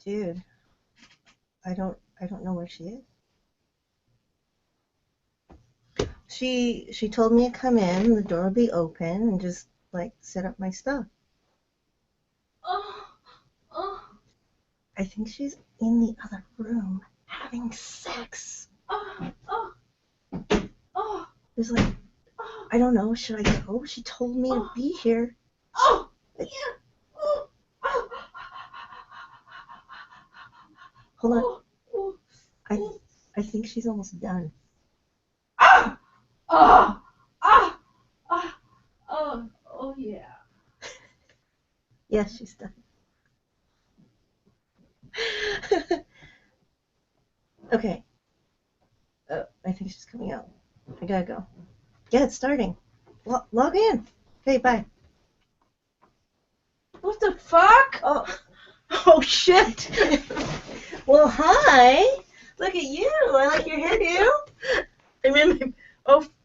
Dude, I don't know where she is. She told me to come in, the door would be open, and just like set up my stuff. I think she's in the other room having sex. There's like, I don't know, should I go? She told me to be here. Hold on. I think she's almost done. Oh yeah. Yes, she's done. Okay. I think she's coming out. I gotta go. Yeah, it's starting. Log in. Okay, bye. What the fuck? Oh shit. Well, hi. Look at you. I like your hairdo.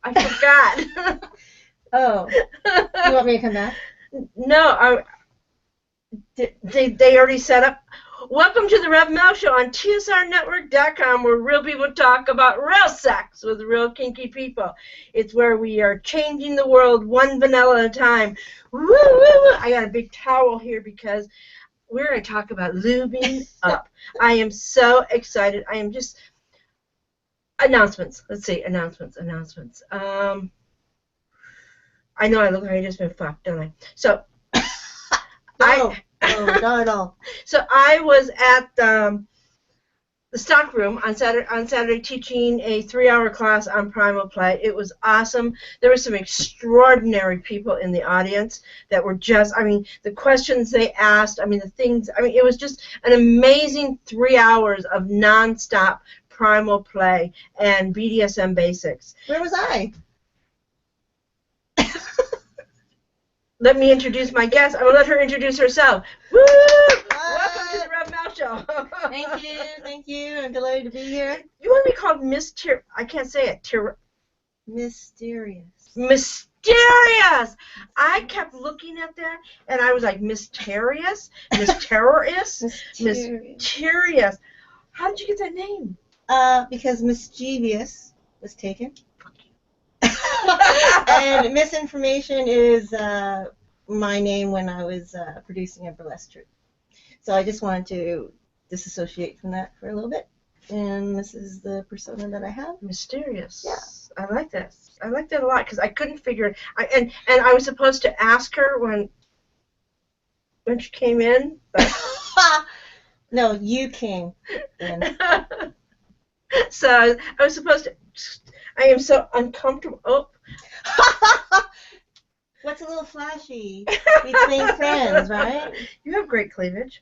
I forgot. Oh. You want me to come back? No, they already set up. Welcome to the Rev Mel Show on TSRnetwork.com, where real people talk about real sex with real kinky people. It's where we are changing the world one vanilla at a time. Woo, woo, woo. I got a big towel here because we're going to talk about lubing up. I am so excited. I am just... Announcements. Let's see. Announcements. I know I look like I just been fucked, don't I? So... No, not at all. So I was at the stock room on Saturday teaching a 3-hour class on primal play. It was awesome. There were some extraordinary people in the audience that were just, the questions they asked, the things, it was just an amazing 3 hours of nonstop primal play and BDSM basics. Where was I? Let me introduce my guest. I'm going to let her introduce herself. Woo! Welcome to the Rev Mel Show. Thank you. I'm delighted to be here. You want to be called Miss Tearious? I can't say it. Miss Tearious. Mysterious! I kept looking at that, and I was like, Miss Tearious? Miss Terrorist? Miss Tearious. How did you get that name? Because Mischievous was taken. And misinformation is my name when I was producing a burlesque troupe. So I just wanted to disassociate from that for a little bit. And this is the persona that I have. Mysterious. Yeah. I like that. I like that a lot because I couldn't figure it. And I was supposed to ask her when she came in. But No, you came in. So I was supposed to. I am so uncomfortable. Oh. What's a little flashy between friends, right? You have great cleavage.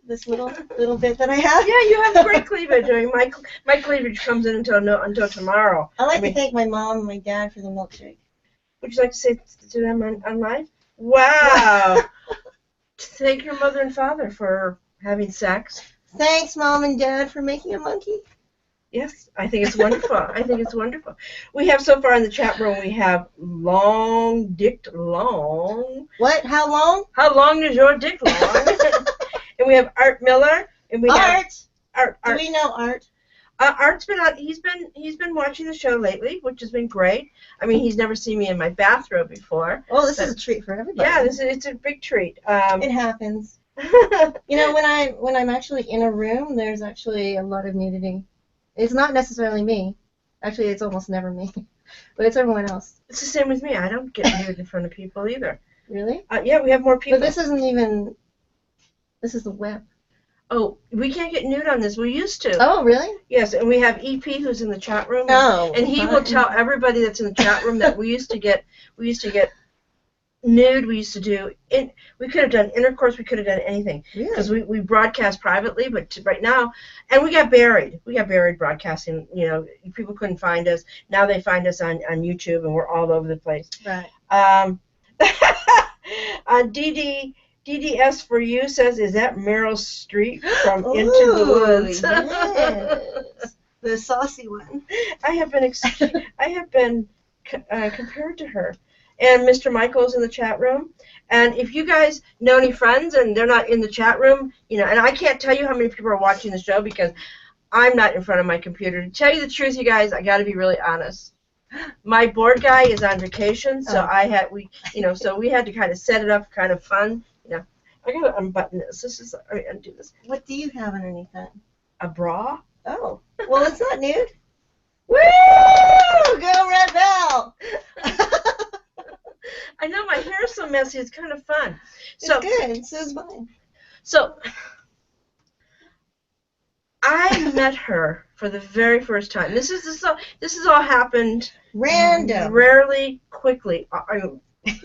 This little bit that I have? Yeah, you have great cleavage. My cleavage comes in until tomorrow. I like to thank my mom and my dad for the milkshake. Would you like to say to them on live? Wow. Thank your mother and father for having sex. Thanks, Mom and Dad, for making a monkey. Yes, I think it's wonderful. We have so far in the chat room, we have long dick long. What? How long? How long is your dick long? And we have Art Miller. And we have Art. Do we know Art? Art's been on. He's been watching the show lately, which has been great. He's never seen me in my bathrobe before. Oh, this is a treat for everybody. Yeah, it's a big treat. It happens. When I'm actually in a room, there's actually a lot of nudity. It's not necessarily me. Actually, it's almost never me. But it's everyone else. It's the same with me. I don't get nude in front of people either. Really? Yeah, we have more people. But this isn't even... This is the web. Oh, we can't get nude on this. We used to. Oh, really? Yes, and we have EP who's in the chat room. Oh. And he will tell everybody that's in the chat room that we used to get nude. We used to do we could have done intercourse. We could have done anything because we broadcast privately. But right now, and we got buried. We got buried broadcasting. People couldn't find us. Now they find us on YouTube, and we're all over the place. Right. DDS for you says, is that Meryl Streep from Into the Woods? Yes. The saucy one. I have been compared to her. and Mr. Michael's in the chat room. And if you guys know any friends and they're not in the chat room, you know, and I can't tell you how many people are watching the show because I'm not in front of my computer. To tell you the truth, you guys, I got to be really honest. My board guy is on vacation, so we had to kind of set it up kind of fun. You know, I got to unbutton this. Undo this. What do you have underneath that? A bra. Oh, well, it's not nude. Woo! Go Rev Mel! I know my hair's so messy. It's kind of fun. It's good. So is mine. So I met her for the very first time. This has all happened random, rarely, quickly,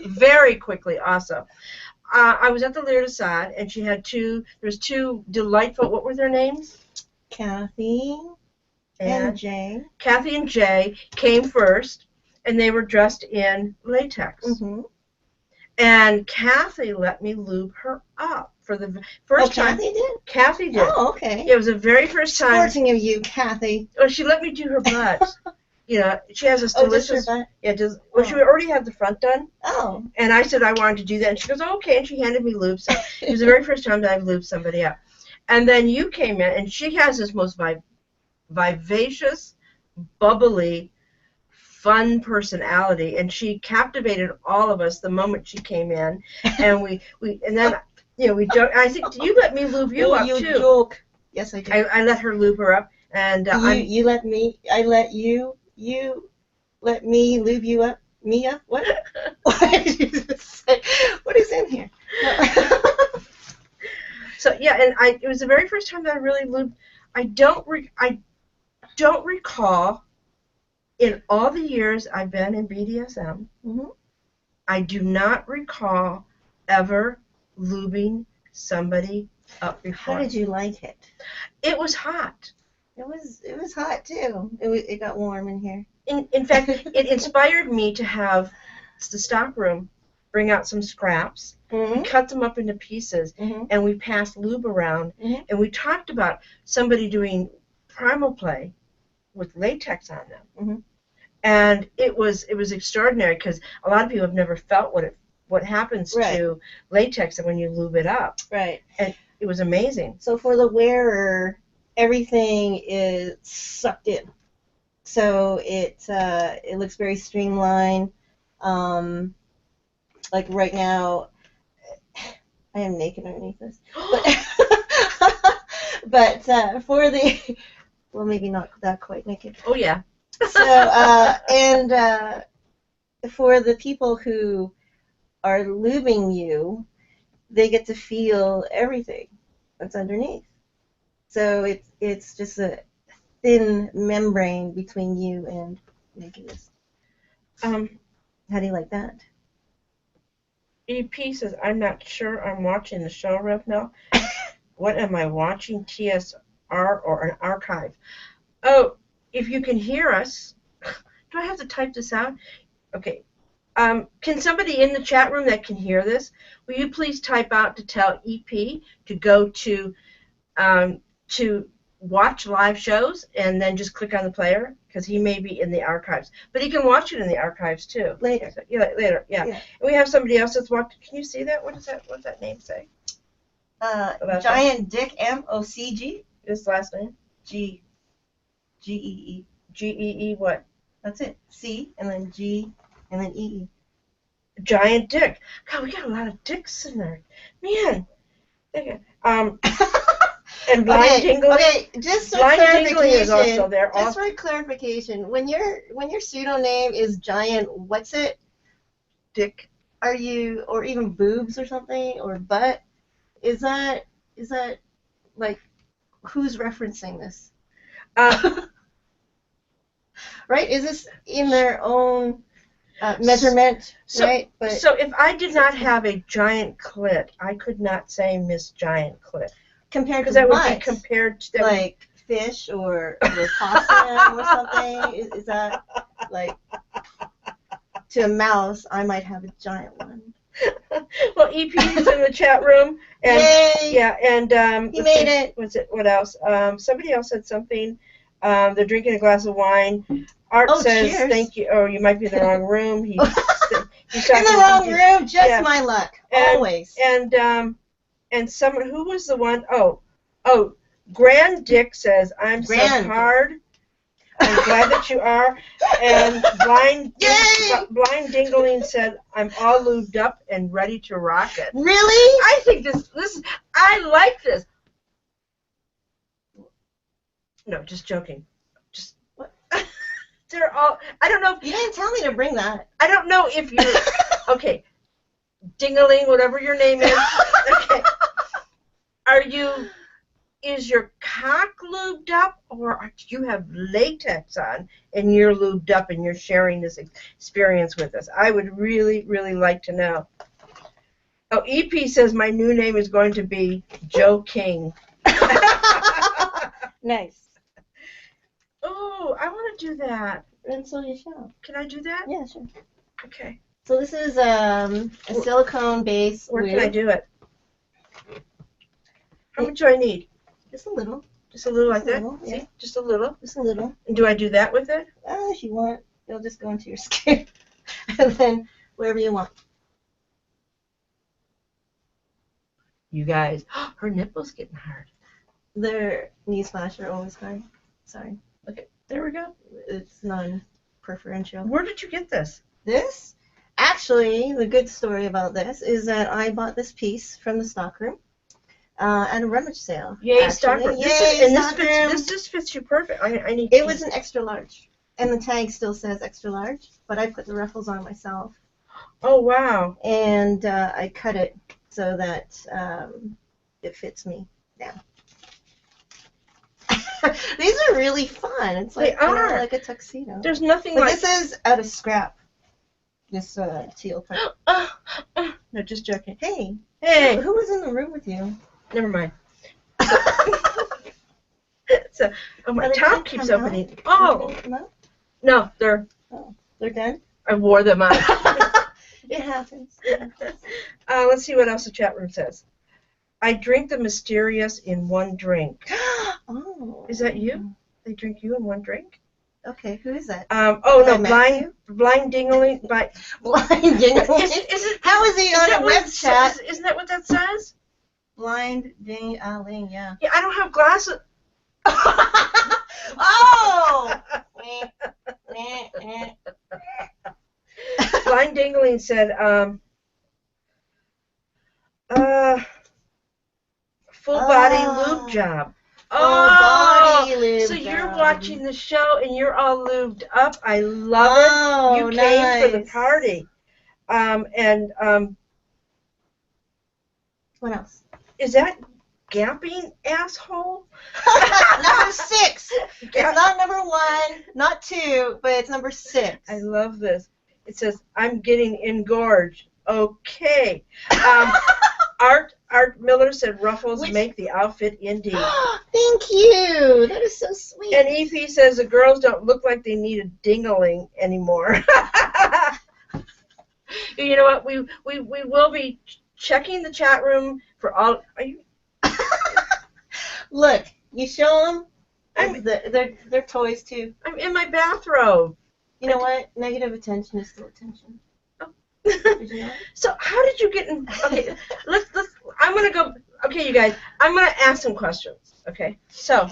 very quickly. Also, I was at the Lear Assad, and she had two delightful. What were their names? Kathy and Jay. Kathy and Jay came first, and they were dressed in latex. Mm-hmm. And Kathy let me lube her up for the first time. Kathy did? Kathy did. Oh, okay. It was the very first time. Sporting of you, Kathy. Oh, she let me do her butt. You know, she has this delicious. Just her butt? Yeah, she already had the front done. Oh. And I said I wanted to do that, and she goes, oh, okay, and she handed me lube. So it was the very first time that I've lubed somebody up. And then you came in, and she has this most vivacious, bubbly, fun personality, and she captivated all of us the moment she came in, and we joked. I think you let me lube you up you too. Joke. Yes, I did. I let her lube her up, and you let me. I let you. You let me lube you up. Me up. What? What did you say? What is in here? So yeah, and it was the very first time that I really lubed. I don't recall. In all the years I've been in BDSM, mm-hmm. I do not recall ever lubing somebody up before. How did you like it? It was hot. It was hot too. It got warm in here. In fact, it inspired me to have the stock room bring out some scraps. Mm-hmm. We cut them up into pieces, mm-hmm. and we passed lube around, mm-hmm. and we talked about somebody doing primal play with latex on them. Mm-hmm. And it was extraordinary because a lot of people have never felt what happens to latex when you lube it up. Right. And it was amazing. So for the wearer, everything is sucked in. So it looks very streamlined. Like right now, I am naked underneath this. But for the, well, maybe not that quite naked. Oh yeah. So and for the people who are lubing you, they get to feel everything that's underneath. So it's just a thin membrane between you and nakedness. How do you like that? EP says, I'm not sure I'm watching the show, Rev Mel. What am I watching? TSR or an archive? Oh, if you can hear us, do I have to type this out? Okay. Can somebody in the chat room that can hear this, will you please type out to tell EP to go to watch live shows and then just click on the player because he may be in the archives. But he can watch it in the archives too. Later. Yeah, later. Yeah. And we have somebody else that's watching. Can you see that? What does that name say? Giant Dick MOCG. His last name? G-E-E. G-E-E what? That's it. C and then G and then E-E. Giant Dick. God, we got a lot of dicks in there. Man. And Blind Tingling. Okay, just for Blind clarification. Tingling is also there. Just for clarification, when your pseudonym is Giant, what's it? Dick. Are you, or even boobs or something, or butt? Is that like, who's referencing this? Right? Is this in their own measurement? Right? So if I did not have a giant clit, I could not say Miss Giant Clit. Compared to because that what? would be compared to like fish or possum or something. Is that like to a mouse? I might have a giant one. Well, EP is in the chat room, and yay! Yeah, and he made it. What's it? What else? Somebody else said something. They're drinking a glass of wine. Art says, cheers. "Thank you." Oh, you might be in the wrong room. In the wrong room, just my luck. Always. And someone, who was the one? Oh, Grand Dick says, I'm so hard. I'm glad that you are. And Blind Dingling said, I'm all lubed up and ready to rock it. Really? I think this I like this. No, just joking. Just what? They're all. I don't know. If, you didn't tell me to bring that. I don't know if you're okay. Dingaling, whatever your name is. Okay. Is your cock lubed up, or do you have latex on and you're lubed up and you're sharing this experience with us? I would really, really like to know. Oh, EP says my new name is going to be Joe King. Nice. Oh, I want to do that. And so you shall. Can I do that? Yeah, sure. Okay. So this is a silicone base. Where can I do it? How much do I need? Just a little. Just a little like that? Yeah. See? Just a little? Just a little. And do I do that with it? If you want. It'll just go into your skin. And then wherever you want. You guys, her nipple's getting hard. Their newsflash are always hard. Sorry. Okay, there we go. It's non-preferential. Where did you get this? This? Actually, the good story about this is that I bought this piece from the stockroom at a rummage sale. Yay, stockroom. Yay, this just fits you perfect. I need. It was an extra large, and the tag still says extra large, but I put the ruffles on myself. Oh wow! And I cut it so that it fits me now. These are really fun. It's like like a tuxedo. There's nothing but like. This is out of scrap. This teal part. No, just joking. Hey. Who was in the room with you? Never mind. So, my top keeps opening. Oh. No, they're done? I wore them out. It happens. Let's see what else the chat room says. I drink the Miss Tearious in one drink. Oh. Is that you? They drink you in one drink? Okay, who is that? Blind Dingling. Blind Dingling? How is he on a web chat? Isn't that what that says? Blind Dingling, yeah. Yeah, I don't have glasses. Oh! Blind Dingling said, full body lube job. Body lube so job. You're watching the show and you're all lubed up. I love it. You came for the party. What else? Is that gapping asshole? Number 6. It's not number 1, not 2, but it's number 6. I love this. It says, I'm getting engorged. Okay. Art Miller said ruffles make the outfit indeed. Thank you. That is so sweet. And EP says the girls don't look like they need a dingling anymore. You know what? We will be checking the chat room for all. Are you? Look, you show them. They're toys too. I'm in my bathrobe. You know what? Negative attention is still attention. Did you know? So how did you get in? Okay, let's. I'm gonna go. Okay, you guys. I'm gonna ask some questions. Okay. So,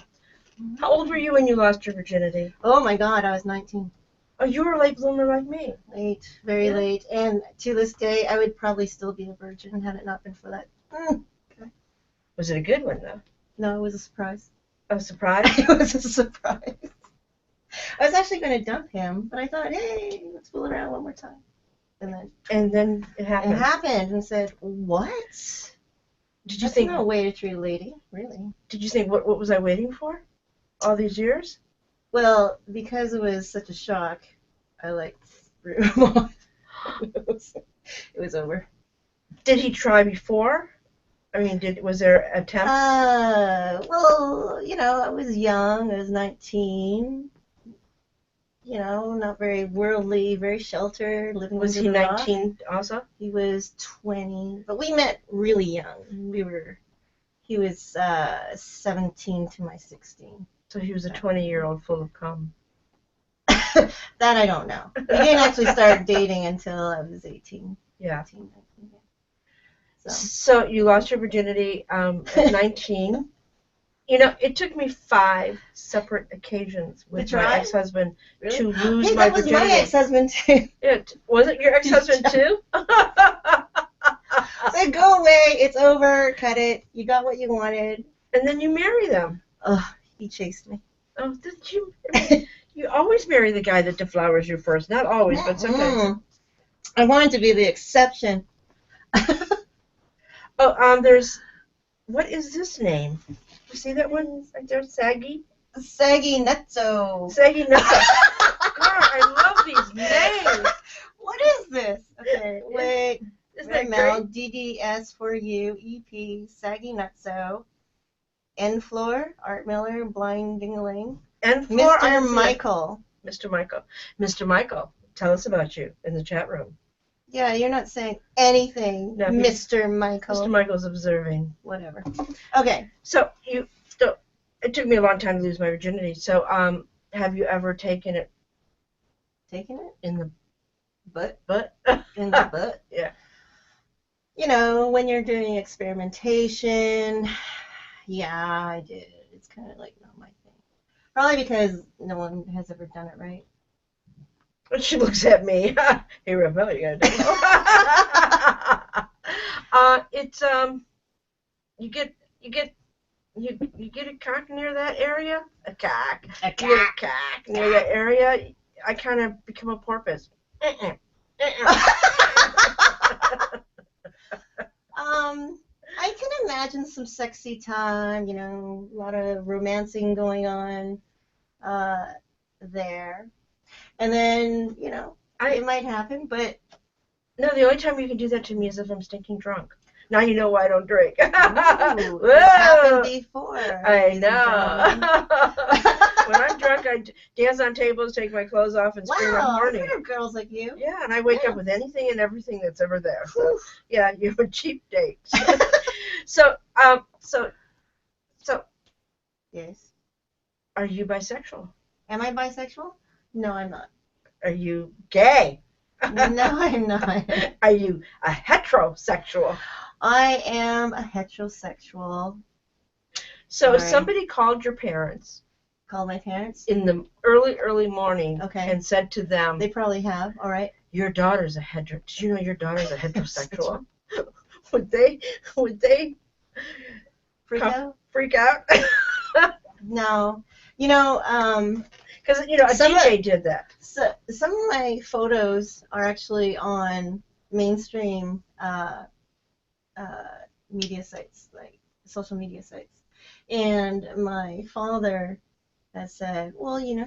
how old were you when you lost your virginity? Oh my God, I was 19. Oh, you were a late bloomer like me. Late, very late, and to this day, I would probably still be a virgin had it not been for that. Okay. Was it a good one though? No, it was a surprise. A surprise? It was a surprise. I was actually going to dump him, but I thought, hey, let's fool around one more time. And then it happened. It happened, and said, what? Did you think? That's no way to treat a lady, really. Did you think, what was I waiting for? All these years? Well, because it was such a shock, I threw him off. It was over. Did he try before? I mean, was there attempts? Well, I was young. I was 19. Not very worldly, very sheltered, living Was under he the 19 rock. also? He was 20, but we met really young. He was 17 to my 16. So he was a 20-year-old full of cum. That I don't know. We didn't actually start dating until I was 18. Yeah. 18, 19, yeah. So you lost your virginity at 19. You know, it took me 5 separate occasions with my ex-husband to lose my virginity. That was my ex-husband too. Was it your ex-husband too? Said, go away, it's over, cut it. You got what you wanted. And then you marry them. Oh, he chased me. Oh, did you? You always marry the guy that deflowers you first. Not always, but sometimes. I wanted to be the exception. There's, what is this name? You see that one right there, Saggy? Saggy Nutso. Saggy Nutso. God, I love these names. What is this? Okay, wait. Isn't that Mel, great? DDS for you, EP, Saggy Nutso, N Floor, Art Miller, Blind Dingling, N Floor, Mr. Michael. Mr. Michael. Mr. Michael, tell us about you in the chat room. Yeah, you're not saying anything, no, Mr. Michael. Mr. Michael's observing. Whatever. Okay. So it took me a long time to lose my virginity. So have you ever taken it? Taken it? In the butt? In the butt? Yeah. You know, when you're doing experimentation, yeah, I did. It's kind of like not my thing. Probably because no one has ever done it right. She looks at me. Hey, Rev Mel, you gotta do it. You get a cock near that area. A cock near that area. I kind of become a porpoise. I can imagine some sexy time, you know, a lot of romancing going on there. And then, you know, it might happen, but... No, the only time you can do that to me is if I'm stinking drunk. Now you know why I don't drink. Ooh, it's happened before. I know. When I'm drunk, I dance on tables, take my clothes off, and scream I'm horny. Wow, girls like you. Yeah, and I wake up with anything and everything that's ever there. So, yeah, you're a cheap date. So. Yes. Are you bisexual? Am I bisexual? No, I'm not. Are you gay? No, I'm not. Are you a heterosexual? I am a heterosexual. So if somebody called your parents. Called my parents? In the early morning. Okay. And said to them. They probably have, all right. Your daughter's a did you know your daughter's a heterosexual? Would they freak out? No. You know, because, you know, a DJ did that. So, some of my photos are actually on mainstream media sites, like social media sites. And my father has said, well, you know,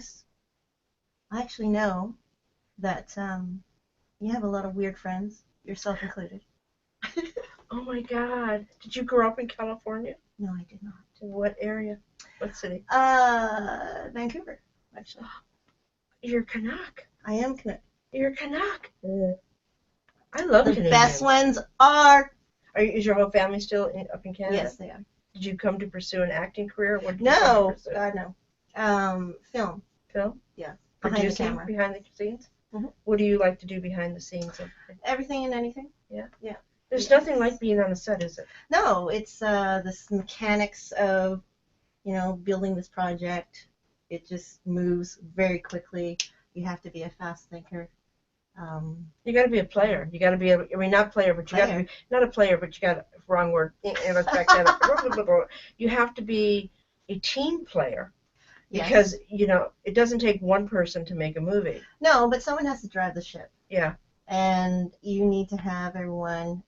I actually know that you have a lot of weird friends, yourself included. Oh, my God. Did you grow up in California? No, I did not. In what area? What city? Vancouver, actually. You're Canuck. I am Canuck. You're Canuck. I love Canadians. The best ones are. Is your whole family still up in Canada? Yes, they are. Did you come to pursue an acting career? What did no, you come to pursue? God no. Film. Film? Yeah. Behind the camera. Behind the scenes? Mm-hmm. What do you like to do behind the scenes? Everything and anything. Yeah. Yeah. There's nothing like being on a set, is it? No, it's this mechanics of, you know, building this project. It just moves very quickly. You have to be a fast thinker. You got to be a player. You got to be not player, but you got to be not a player, but you got wrong word. Let's back that up. You have to be a team player. Because, you know, it doesn't take one person to make a movie. No, but someone has to drive the ship. Yeah. And you need to have everyone,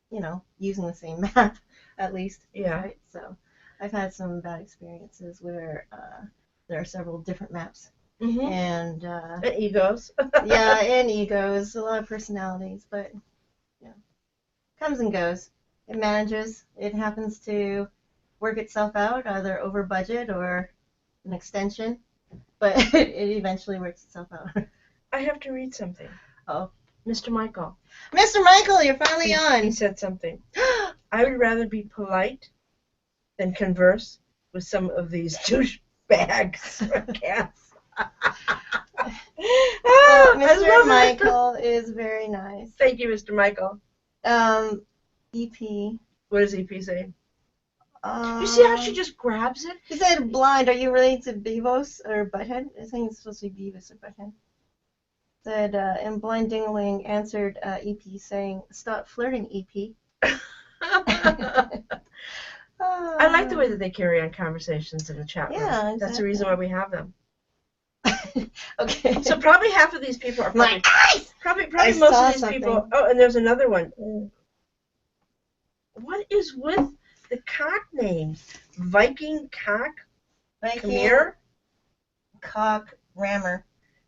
you know, using the same map, at least. Yeah. Right? So I've had some bad experiences where there are several different maps. Mm-hmm. And egos. Yeah, and egos. A lot of personalities, but, you know, comes and goes. It manages. It happens to work itself out, either over budget or an extension, but it eventually works itself out. I have to read something. Oh. Mr. Michael. Mr. Michael, you're finally on. He said something. I would rather be polite than converse with some of these douchebags. Mr. Michael is very nice. Thank you, Mr. Michael. EP. What does EP say? You see how she just grabs it? He said, blind, are you related to Beavis or Butthead? I think it's supposed to be Beavis or Butthead. Said, and Blind Dingling answered EP saying, stop flirting, EP. I like the way that they carry on conversations in the chat room. Yeah, exactly. That's the reason why we have them. Okay. So probably half of these people are my eyes. Probably most of these people. Oh, and there's another one. What is with the cock names? Viking cock? Viking Khmer? Cock rammer.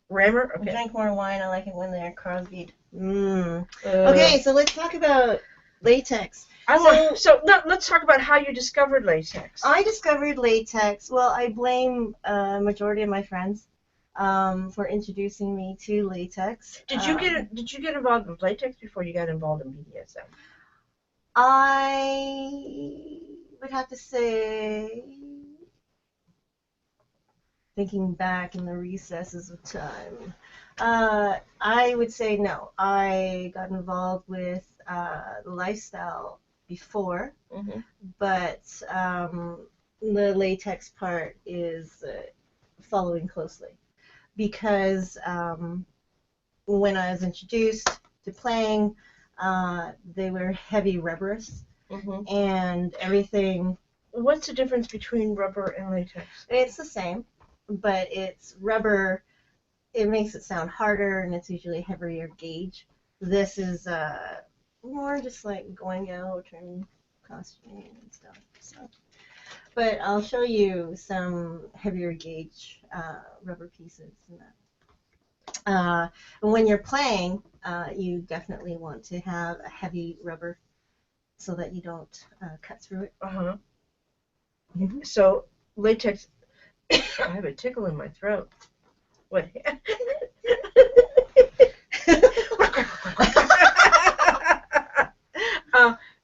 Rammer? Okay. Drink more wine. I like it when they're Crosby'd. Okay, so let's talk about latex. Let's talk about how you discovered latex. I discovered latex. Well, I blame a majority of my friends for introducing me to latex. Did you get involved with latex before you got involved in BDSM? I would have to say, thinking back in the recesses of time, I would say no. I got involved with the lifestyle before, but the latex part is following closely because when I was introduced to playing, they were heavy rubberists and everything. What's the difference between rubber and latex? It's the same, but it's rubber. It makes it sound harder, and it's usually heavier gauge. This is more just like going out and costuming and stuff. So, but I'll show you some heavier gauge rubber pieces and that. When you're playing, you definitely want to have a heavy rubber so that you don't cut through it. So latex. I have a tickle in my throat. What?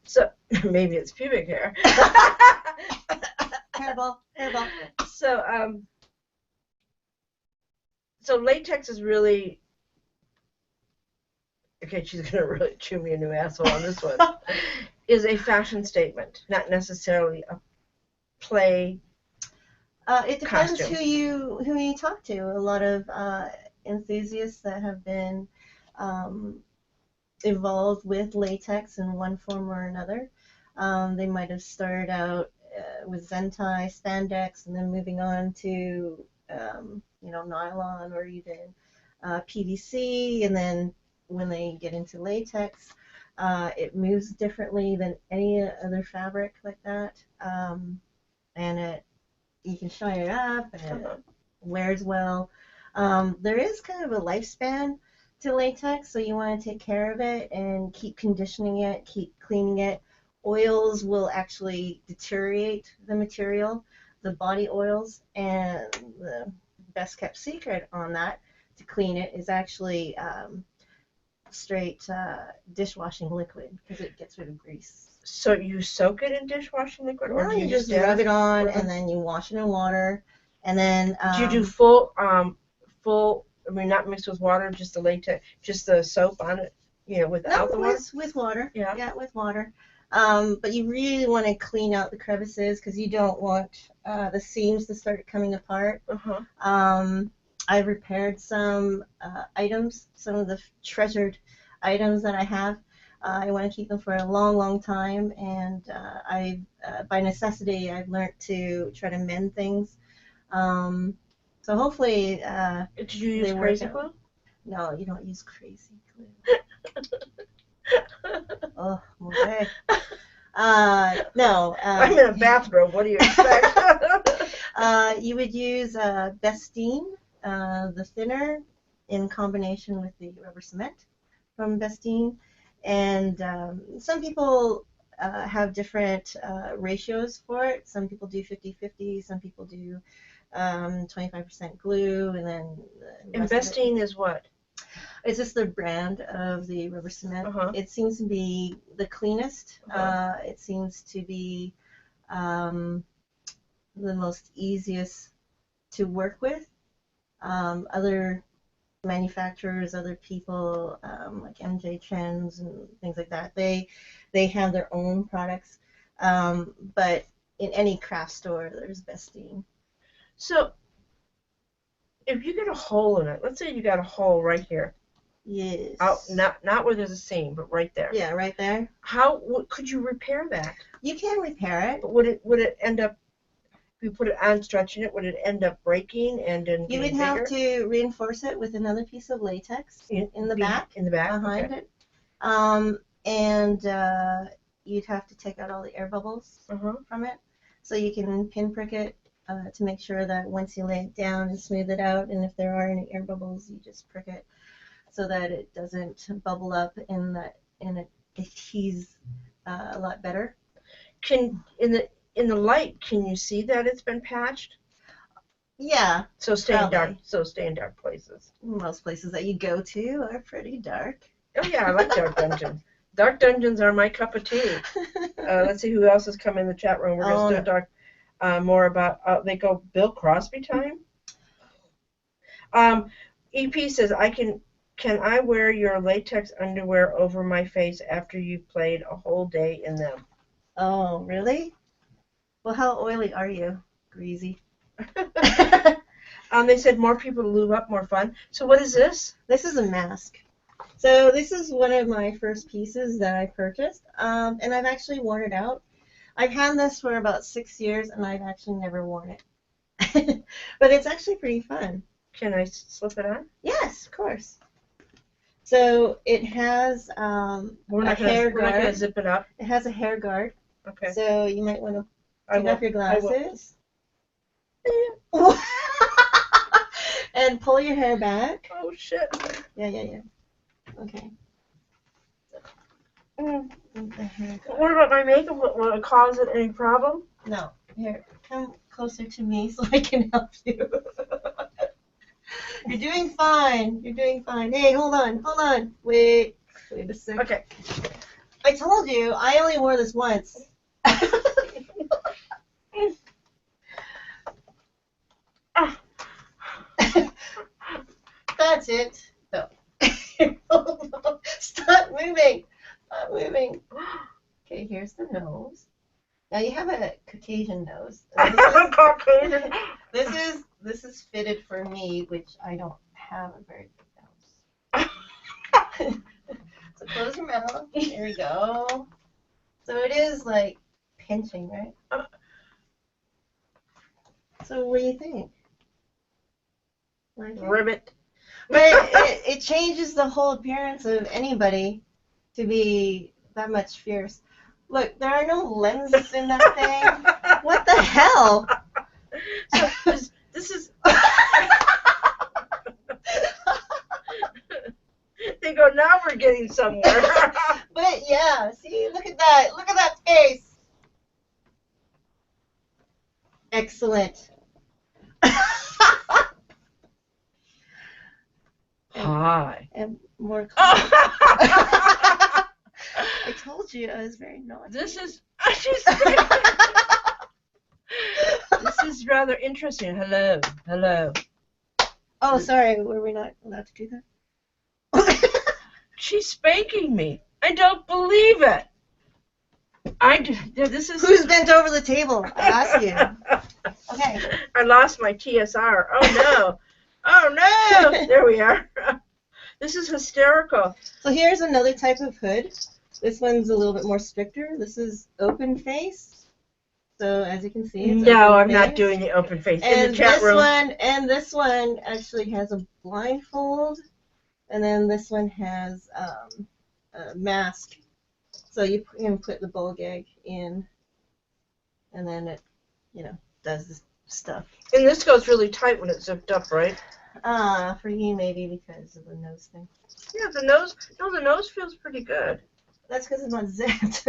So maybe it's pubic hair. Hairball. So latex is really okay. She's gonna really chew me a new asshole on this one. Is a fashion statement, not necessarily a play. It depends costume. who you talk to. A lot of enthusiasts that have been involved with latex in one form or another. They might have started out with Zentai, spandex, and then moving on to nylon or even PVC, and then when they get into latex, it moves differently than any other fabric like that, and you can shine it up and it wears well. There is kind of a lifespan to latex, so you want to take care of it and keep conditioning it, keep cleaning it. Oils will actually deteriorate the material, the body oils, and the best kept secret on that to clean it is actually straight dishwashing liquid because it gets rid of grease. So you soak it in dishwashing liquid, or No, do you just rub it on and then you wash it in water, and then do you do full? I mean, not mixed with water, just the latex, just the soap on it, without the water? With water. Yeah, with water. But you really want to clean out the crevices because you don't want the seams to start coming apart. I've repaired some items, some of the treasured items that I have. I want to keep them for a long, long time, and by necessity, I've learned to try to mend things. So hopefully, did you use crazy glue? No, you don't use crazy glue. Oh, okay. No. I'm in a bathrobe. What do you expect? You would use Bestine, the thinner, in combination with the rubber cement from Bestine. And some people have different ratios for it. Some people do 50-50. Some people do 25% glue, and then. And Bestine is what? It's just the brand of the rubber cement. It seems to be the cleanest. It seems to be the most easiest to work with. Other manufacturers, other people, like MJ Trends and things like that. They have their own products, but in any craft store, there's Bestine. So, if you get a hole in it, let's say you got a hole right here. Yes. Out, not where there's a seam, but right there. Yeah, right there. Could you repair that? You can repair it. But would it end up, if you put it on stretching it, would it end up breaking and then You would have to reinforce it with another piece of latex in the back. In the back, behind okay. it. And you'd have to take out all the air bubbles from it, so you can pinprick it to make sure that once you lay it down and smooth it out, and if there are any air bubbles, you just prick it so that it doesn't bubble up and it tees a lot better. In the light, can you see that it's been patched? Yeah. So stay in dark places. Most places that you go to are pretty dark. Oh yeah, I like dark dungeons. Dark dungeons are my cup of tea. Let's see who else has come in the chat room. We're going to talk more about. They go Bill Crosby time. EP says, Can I wear your latex underwear over my face after you've played a whole day in them? Oh, really? Well, how oily are you? Greasy. They said more people to lube up, more fun. So what is this? This is a mask. So this is one of my first pieces that I purchased, and I've actually worn it out. I've had this for about 6 years, and I've actually never worn it. But it's actually pretty fun. Can I slip it on? Yes, of course. So it has a hair guard. We're not going to zip it up. It has a hair guard. Okay. So you might want to take off your glasses. And pull your hair back. Oh, shit. Yeah. Okay. What about my makeup? Will it cause it any problem? No. Here, come closer to me so I can help you. You're doing fine. Hey, hold on. Wait a second. Okay. I told you, I only wore this once. That's it. No. Stop moving. Okay, here's the nose. Now you have a Caucasian nose. Caucasian. This is fitted for me, which I don't have a very big nose. So close your mouth. There we go. So it is like pinching, right? So what do you think? Like Ribbit. But it changes the whole appearance of anybody to be that much fierce. Look, there are no lenses in that thing. What the hell? So this is. They go, now we're getting somewhere. But yeah, see, look at that face. Excellent. Hi. And more. I told you I was very naughty. This is rather interesting. Hello. Oh, sorry. Were we not allowed to do that? She's spanking me. I don't believe it. This is. Who's bent over the table? I asked you. Okay. I lost my TSR. Oh no. There we are. This is hysterical. So here's another type of hood. This one's a little bit more stricter. This is open face. So as you can see, it's no, I'm not doing the open face. And in the chat room. This one actually has a blindfold, and then this one has a mask. So you can put the ball gag in, and then it, does this stuff. And this goes really tight when it's zipped up, right? For you maybe because of the nose thing. Yeah, the nose feels pretty good. That's because it's not zipped.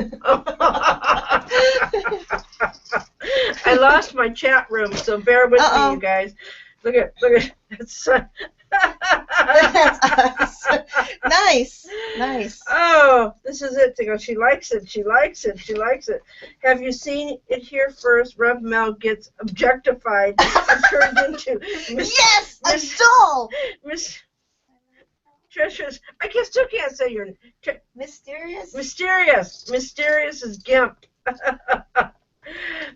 I lost my chat room, so bear with me, you guys. Look at it's. That's us. Nice. Oh, this is it. They go, she likes it. Have you seen it here first? Rev Mel gets objectified and turned into Yes, a doll. Tricious. I still can't say your Mysterious. Mysterious. Mysterious is GIMP.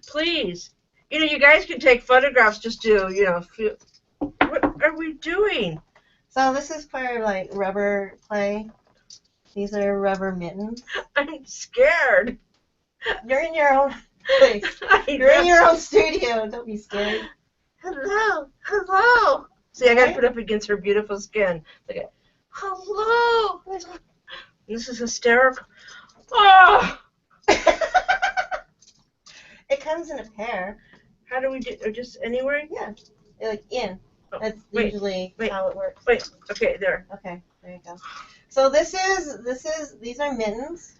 Please. You guys can take photographs. Just do, feel. What are we doing? So this is for like rubber play. These are rubber mittens. I'm scared. You're in your own place. You're in your own studio. Don't be scared. Hello. Hello. See, I got to put up against her beautiful skin. Okay. Hello. This is hysterical. Oh. It comes in a pair. How do we do? Or just anywhere? Yeah. Like in. Oh, That's usually how it works. Wait. Okay, there. Okay, there you go. So these are mittens.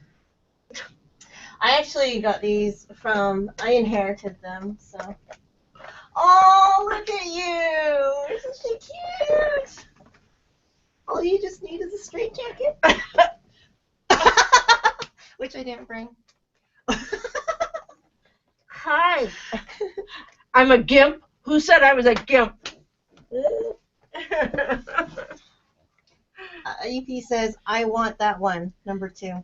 I actually got these I inherited them, so. Oh, look at you! Isn't she cute? All you just need is a straight jacket. Which I didn't bring. Hi. I'm a GIMP. Who said I was a GIMP? EP says, I want that one, number 2.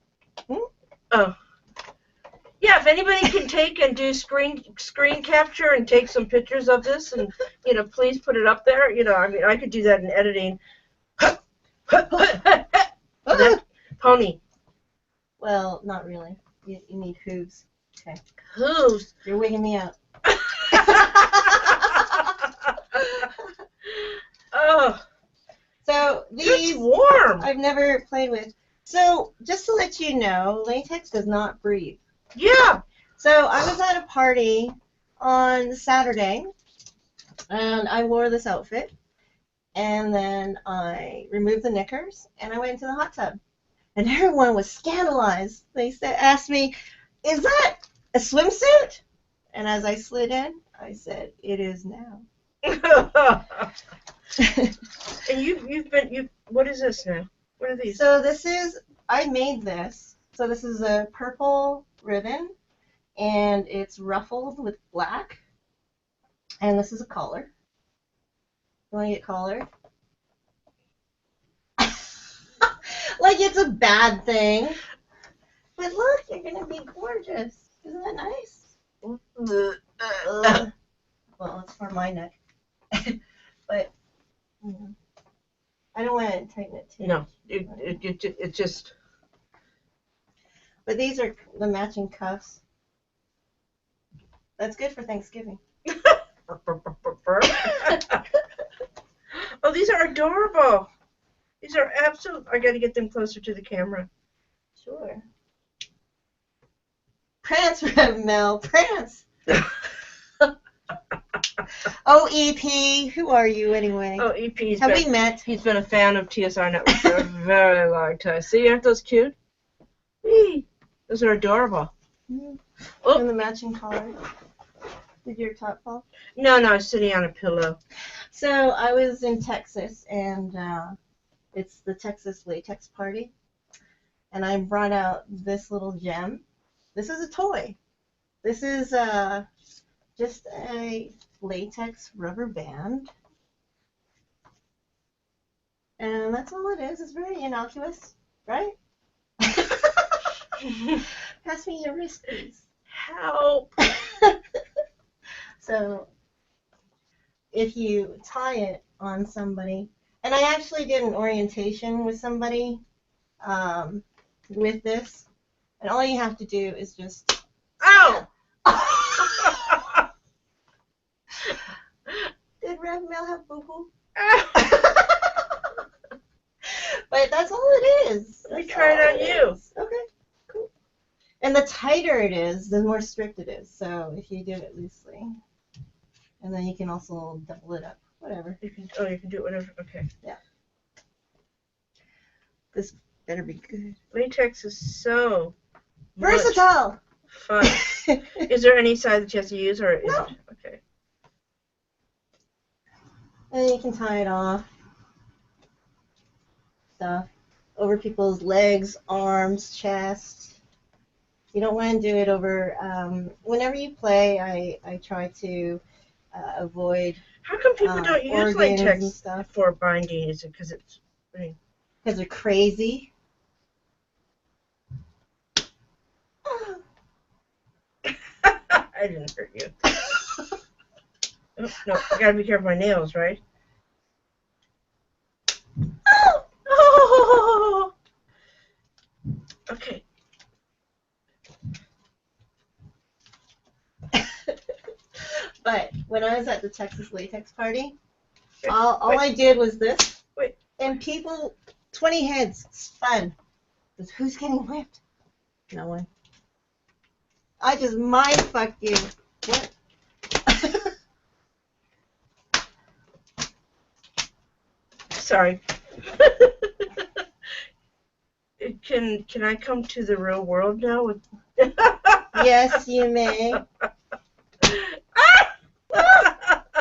Oh. Yeah, if anybody can take and do screen capture and take some pictures of this and, please put it up there. I could do that in editing. Pony. Well, not really. You need hooves. Okay. Hooves? You're wigging me out. Oh. So these it's warm. I've never played with. So just to let you know, latex does not breathe. Yeah. So I was at a party on Saturday, and I wore this outfit, and then I removed the knickers, and I went into the hot tub, and everyone was scandalized. They asked me, "Is that a swimsuit?" And as I slid in, I said, "It is now." And what is this now? What are these? So I made this. So this is a purple ribbon, and it's ruffled with black. And this is a collar. You want to get collared? Like it's a bad thing. But look, you're going to be gorgeous. Isn't that nice? Well, it's for my neck. But I don't want to tighten it too. No, it just... But these are the matching cuffs. That's good for Thanksgiving. Oh, these are adorable. These are absolute. I got to get them closer to the camera. Sure. Prance, Rev Mel, prance. Oh, EP, who are you anyway? Oh, EP. Have we met? He's been a fan of TSR Network for a very long time. See, aren't those cute? Whee! Those are adorable. Mm-hmm. Oh. And the matching collar. Did your top fall? No, I was sitting on a pillow. So I was in Texas, and it's the Texas Latex Party, and I brought out this little gem. This is a toy. This is just a latex rubber band, and that's all it is. It's very innocuous, right? Pass me your wrist, please. Help! So if you tie it on somebody, and I actually did an orientation with somebody with this, and all you have to do is just... Ow! Did Rev Mel have boo-boo? But that's all it is. Let me try it on you. Okay, cool. And the tighter it is, the more strict it is. So if you do it loosely, and then you can also double it up, whatever. You can do it whatever. Okay. Yeah. This better be good. Latex is so versatile. Fun. Is there any size that you have to use, or is no. it okay? And you can tie it off. Stuff over people's legs, arms, chest. You don't want to do it over. Whenever you play, I try to avoid. How come people don't use latex and stuff. for binding? Is it because it's? I mean, because they're crazy. I didn't hurt you. Oh, no, I gotta be careful with my nails, right? Oh! Okay. But when I was at the Texas latex party, all I did was this. Wait. And people, 20 heads, spun. But who's getting whipped? No one. I just mind fuck you. What? Sorry. Can I come to the real world now? Yes, you may.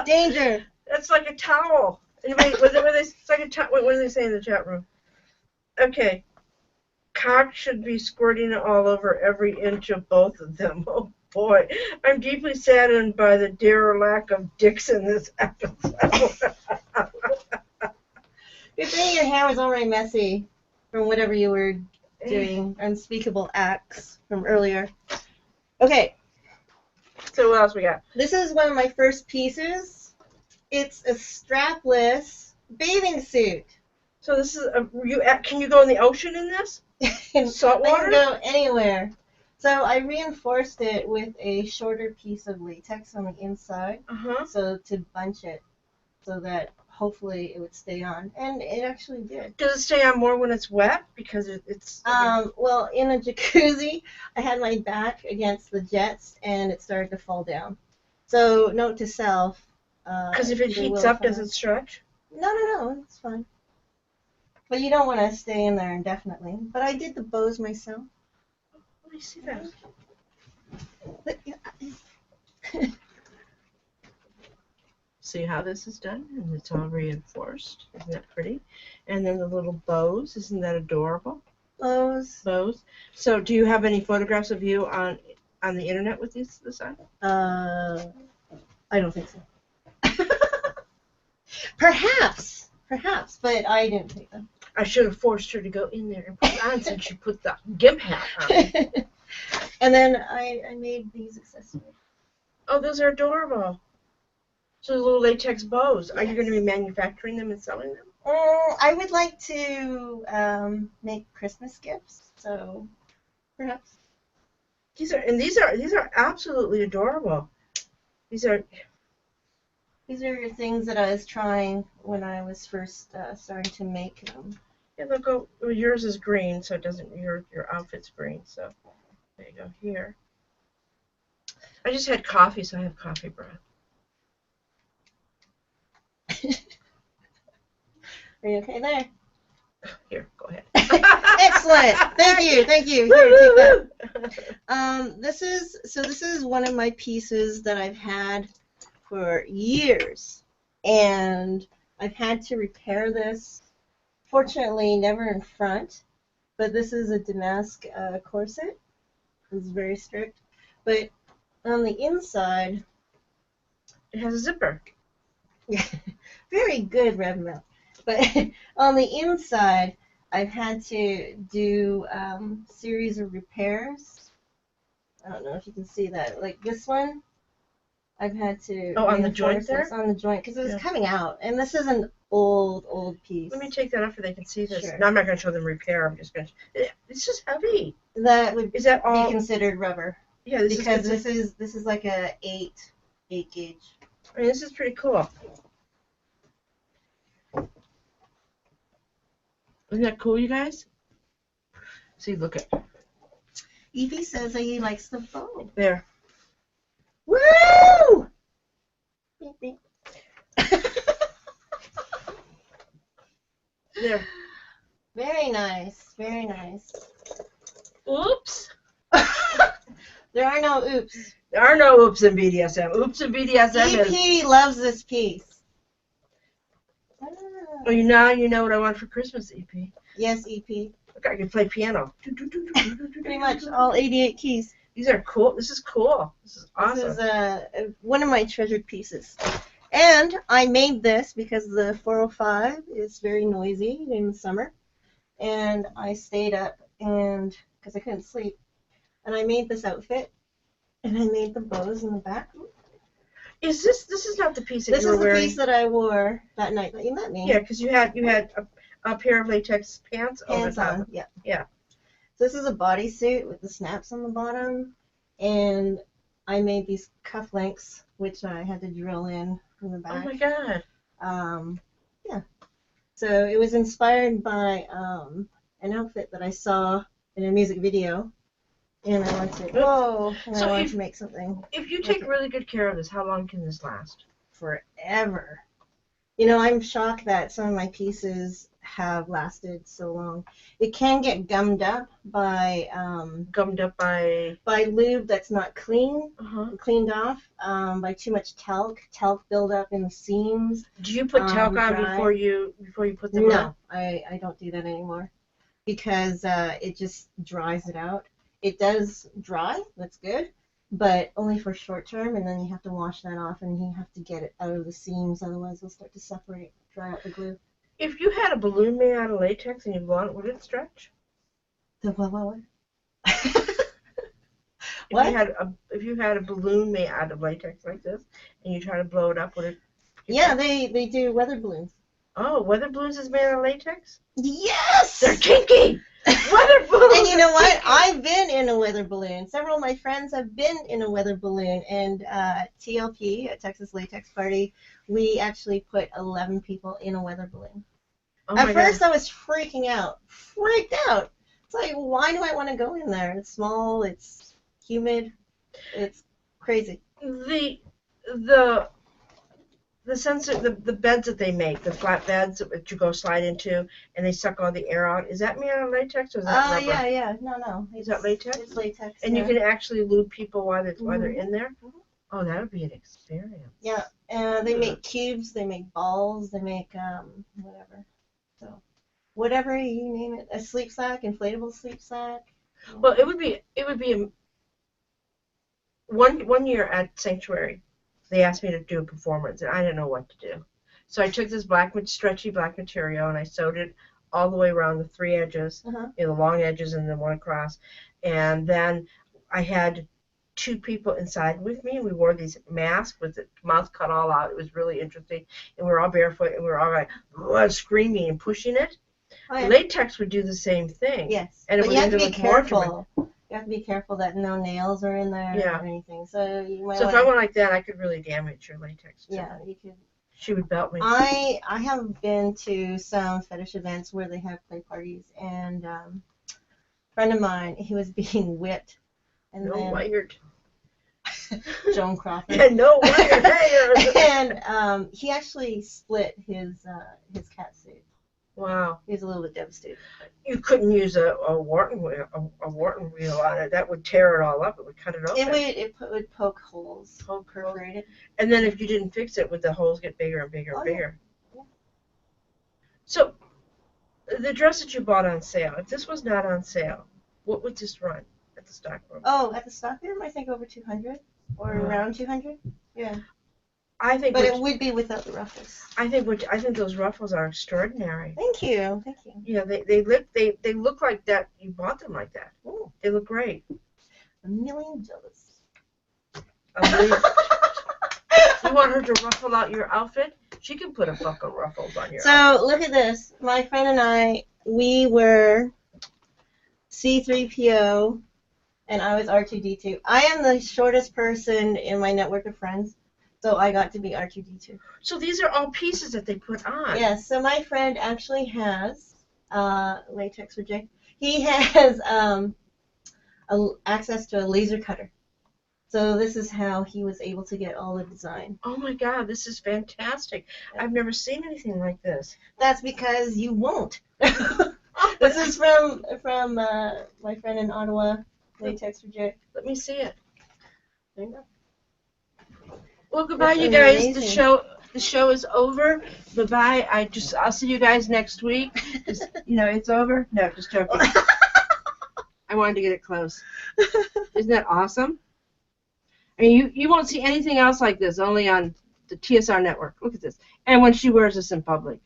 Danger. That's like a towel. Anybody, it's like a towel. What do they say in the chat room? Okay. Cock should be squirting all over every inch of both of them. Oh boy. I'm deeply saddened by the dear lack of dicks in this episode. Good thing your hair was already messy from whatever you were doing. Unspeakable acts from earlier. Okay. So what else we got? This is one of my first pieces. It's a strapless bathing suit. So this is can you go in the ocean in this? Salt water? I can go anywhere. So I reinforced it with a shorter piece of latex on the inside, so to bunch it, so that hopefully it would stay on, and it actually did. Does it stay on more when it's wet? Because it's... Well, in a jacuzzi, I had my back against the jets, and it started to fall down. So note to self. Because if it heats up, does it stretch? No, it's fine. But you don't want to stay in there indefinitely. But I did the bows myself. Let me see that. See how this is done? And it's all reinforced. Isn't that pretty? And then the little bows. Isn't that adorable? Bows. So do you have any photographs of you on the internet with this on? I don't think so. Perhaps, but I didn't take them. I should have forced her to go in there and put it on since you put the gimp hat on. And then I made these accessories. Oh, those are adorable. So the little latex bows. Are you going to be manufacturing them and selling them? I would like to make Christmas gifts, so perhaps. These are absolutely adorable. These are things that I was trying when I was first starting to make them. Yeah, look. Well, yours is green, so it doesn't. Your outfit's green, so there you go. Here. I just had coffee, so I have coffee breath. Are you okay there? Here, go ahead. Excellent. Thank you. Here, take that. This is one of my pieces that I've had for years, and I've had to repair this. Fortunately, never in front, but this is a damask corset. It's very strict, but on the inside, it has a zipper. Very good, Rev Mel. But on the inside, I've had to do series of repairs. I don't know if you can see that. Like this one, I've had to. Oh, on the joint there? On the joint, because it was coming out. And this is an old piece. Let me take that off so they can see this. Sure. No, I'm not going to show them repair. I'm just going to. This is heavy. That would is that all? Be considered rubber. Yeah, this is like a 8 gauge. I mean, this is pretty cool. Isn't that cool, you guys? See, look at. Evie says that he likes the bow. There. Woo! Beep, beep. There. Very nice. Very nice. Oops. There are no oops. There are no oops in BDSM. Oops in BDSM EP loves this piece. Oh, now you know what I want for Christmas, EP. Yes, EP. Look, I can play piano. Pretty much all 88 keys. These are cool. This is cool. This is awesome. This is one of my treasured pieces. And I made this because the 405 is very noisy in the summer. and I stayed up and because I couldn't sleep, and I made this outfit, and I made the bows in the back. Is this is not the piece that This you were is the wearing? piece that I wore that night that you met me. Yeah, because you had a pair of latex pants over top. On, yeah. Yeah. So this is a bodysuit with the snaps on the bottom, and I made these cufflinks, which I had to drill in from the back. Oh my god. Yeah. So it was inspired by an outfit that I saw in a music video, and I wanted to make something. If you take really good care of this, how long can this last? Forever. You know, I'm shocked that some of my pieces have lasted so long. It can get gummed up by lube that's not cleaned off, by too much talc buildup in the seams. Do you put talc on before you put them on? No, I don't do that anymore because it just dries it out. It does dry, that's good, but only for short term, and then you have to wash that off and you have to get it out of the seams, otherwise it'll start to separate, dry out the glue. If you had a balloon made out of latex and you blow it, would it stretch? The what? If you had a balloon made out of latex like this and you try to blow it up, would it? Yeah, they do weather balloons. Oh, weather balloons is made out of latex? Yes! They're kinky! Weather balloons! And you know what? I've been in a weather balloon. Several of my friends have been in a weather balloon. And TLP, at Texas Latex Party, we actually put 11 people in a weather balloon. Oh At first, I was freaked out. It's like, why do I want to go in there? It's small, it's humid, it's crazy. The beds that they make, the flat beds that you go slide into, and they suck all the air out. Is that made out of latex or is that rubber? Yeah. No. Is that latex? It's latex. And you can actually lube people while they're in there? Mm-hmm. Oh, that would be an experience. Yeah. They make cubes, they make balls, they make whatever. So, whatever you name it, a sleep sack, inflatable sleep sack. Well, it would be one year at Sanctuary. They asked me to do a performance, and I didn't know what to do. So I took this stretchy black material, and I sewed it all the way around the three edges, the long edges and then one across. And then I had two people inside with me, and we wore these masks with the mouth cut all out. It was really interesting. And we were all barefoot, and we were all like screaming and pushing it. Oh, yeah. Latex would do the same thing. Yes, and but you have to be careful. You have to be careful that no nails are in there or anything. So you might. So if I went like that, I could really damage your latex too. Yeah, you could. She would belt me. I have been to some fetish events where they have play parties, and a friend of mine, he was being whipped. And wired. Joan Crawford. Yeah, no wired. And he actually split his cat suit. Wow. He was a little bit devastated. You couldn't use a Wharton wheel on it. That would tear it all up. It would cut it open. It would poke holes. Perforate it. And then if you didn't fix it, would the holes get bigger and bigger and bigger? Yeah. So, the dress that you bought on sale, if this was not on sale, what would this run at the stock room? Oh, at the stock room, I think over 200 or around 200. Yeah. But it would be without the ruffles. I think those ruffles are extraordinary. Thank you. Yeah, they look like that. You bought them like that. Ooh. They look great. $1 million. You want her to ruffle out your outfit? She can put a fucking ruffles on your outfit. So look at this. My friend and I, we were C3PO, and I was R2D2. I am the shortest person in my network of friends. So I got to be R2D2. So these are all pieces that they put on. Yes. So my friend actually has latex reject. He has access to a laser cutter. So this is how he was able to get all the design. Oh my God, this is fantastic. I've never seen anything like this. That's because you won't. This is from my friend in Ottawa, Latex Reject. Let me see it. There you go. Well, goodbye, you guys. Amazing. The show is over. Bye-bye. I'll see you guys next week. It's over. No, just joking. I wanted to get it close. Isn't that awesome? I mean, you won't see anything else like this, only on the TSR network. Look at this. And when she wears this in public.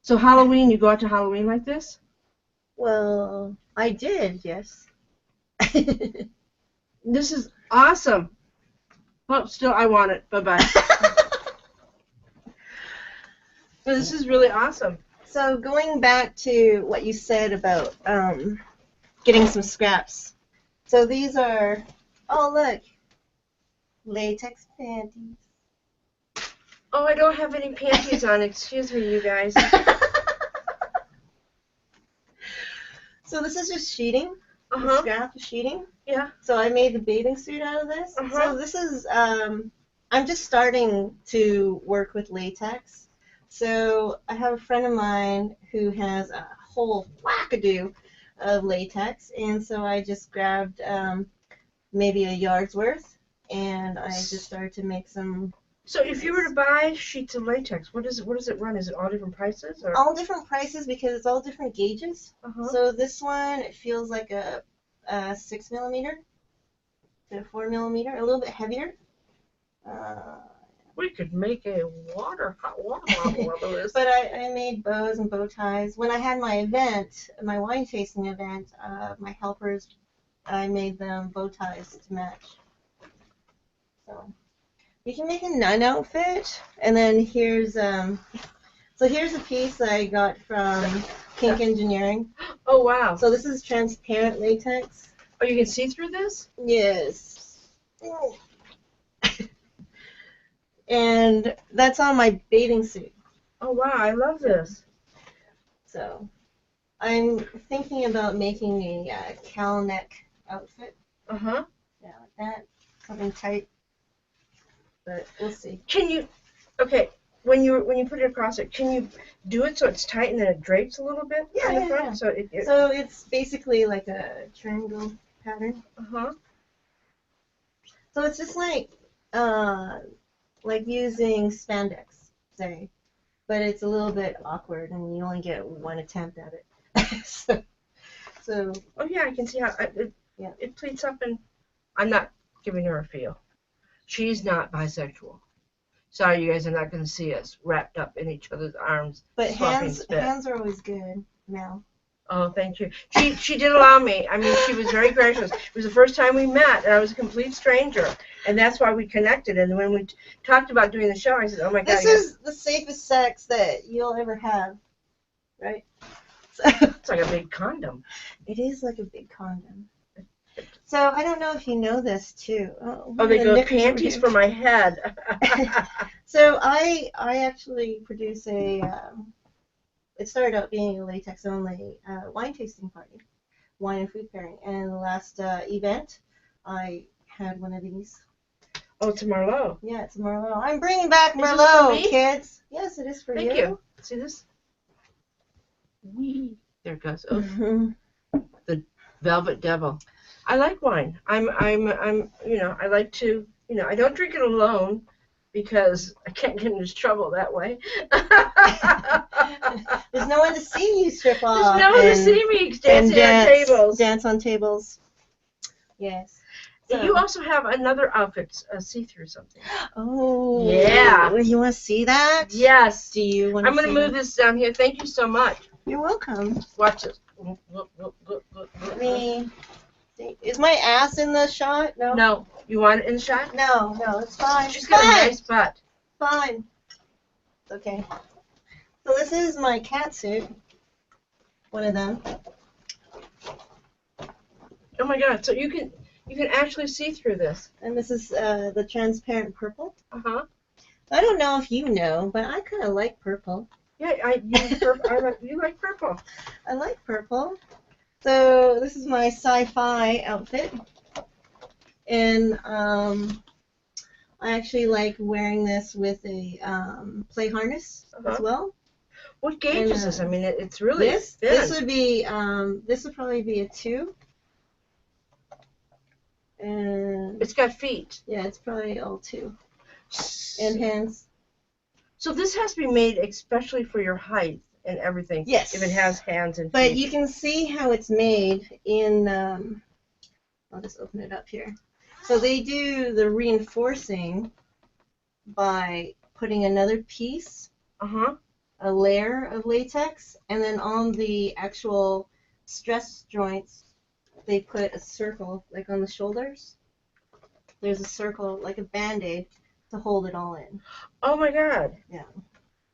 So Halloween, you go out to Halloween like this? Well, I did, yes. This is awesome. Oh, still, I want it. Bye-bye. Well, this is really awesome. So going back to what you said about getting some scraps. So these are, oh look, latex panties. Oh, I don't have any panties on. Excuse me, you guys. So this is just sheeting. Uh-huh. Scrap sheeting. Yeah. So I made the bathing suit out of this. Uh-huh. So this is, I'm just starting to work with latex. So I have a friend of mine who has a whole wackadoo of latex, and so I just grabbed maybe a yard's worth, and I just started to make some. So if you were to buy sheets of latex, what does it run? Is it all different prices? Or? All different prices because it's all different gauges. Uh-huh. So this one, it feels like a 6 millimeter to a 4 millimeter, a little bit heavier. We could make a hot water bottle out of this. But I made bows and bow ties. When I had my event, my wine tasting event, my helpers, I made them bow ties to match. So you can make a nun outfit, and then here's so here's a piece I got from Kink Engineering. Oh wow! So this is transparent latex. Oh, you can see through this? Yes. And that's on my bathing suit. Oh wow, I love this. So I'm thinking about making a cowl neck outfit. Uh-huh. Yeah, like that. Something tight. But we'll see. Can you, okay, when you put it across it, can you do it so it's tight and then it drapes a little bit? Yeah, in the yeah, front? yeah. So So it's basically like a triangle pattern. uh-huh. So it's just like using spandex, say, but it's a little bit awkward, and you only get one attempt at it. so. Oh yeah, I can see how it pleats up, and I'm not giving her a feel. She's not bisexual. Sorry, you guys are not going to see us wrapped up in each other's arms. But hands are always good, Mel. Oh, thank you. She did allow me. I mean, she was very gracious. It was the first time we met, and I was a complete stranger, and that's why we connected. And when we talked about doing the show, I said, "Oh my God, this is the safest sex that you'll ever have, right?" So, it's like a big condom. It is like a big condom. So I don't know if you know this too. Oh, they go panties for my head. So I actually produce a. It started out being a latex-only wine tasting party, wine and food pairing. And the last event, I had one of these. Oh, it's a Merlot. Yeah, it's a Merlot. I'm bringing back Is this Merlot, for me? kids. Yes, it is for you. Thank you. See this? Wee. There it goes. Oh, the Velvet Devil. I like wine. I'm I like to, I don't drink it alone because I can't get into trouble that way. There's no one to see you strip off. There's no one to see me dancing on tables. Dance on tables. Yes. So. You also have another outfit, a see-through something. Oh. Yeah. You want to see that? Yes. Do you want to I'm going to move this down here. Thank you so much. You're welcome. Watch this. Let me see. Is my ass in the shot? No. No. You want it in the shot? No, it's fine. She's got a nice butt. Fine. Okay. So this is my cat suit. One of them. Oh my God! So you can actually see through this. And this is the transparent purple. Uh-huh. I don't know if you know, but I kind of like purple. Yeah, you like purple. I like purple. So this is my sci-fi outfit. And I actually like wearing this with a play harness as well. What gauge is this? I mean, it's really thin. This would probably be a 2. And it's got feet. Yeah, it's probably all 2. And hands. So this has to be made especially for your height and everything. Yes. If it has hands and feet. But you can see how it's made in. I'll just open it up here. So they do the reinforcing by putting another piece a layer of latex, and then on the actual stress joints, they put a circle, like on the shoulders. There's a circle, like a Band-Aid, to hold it all in. Oh my God. Yeah.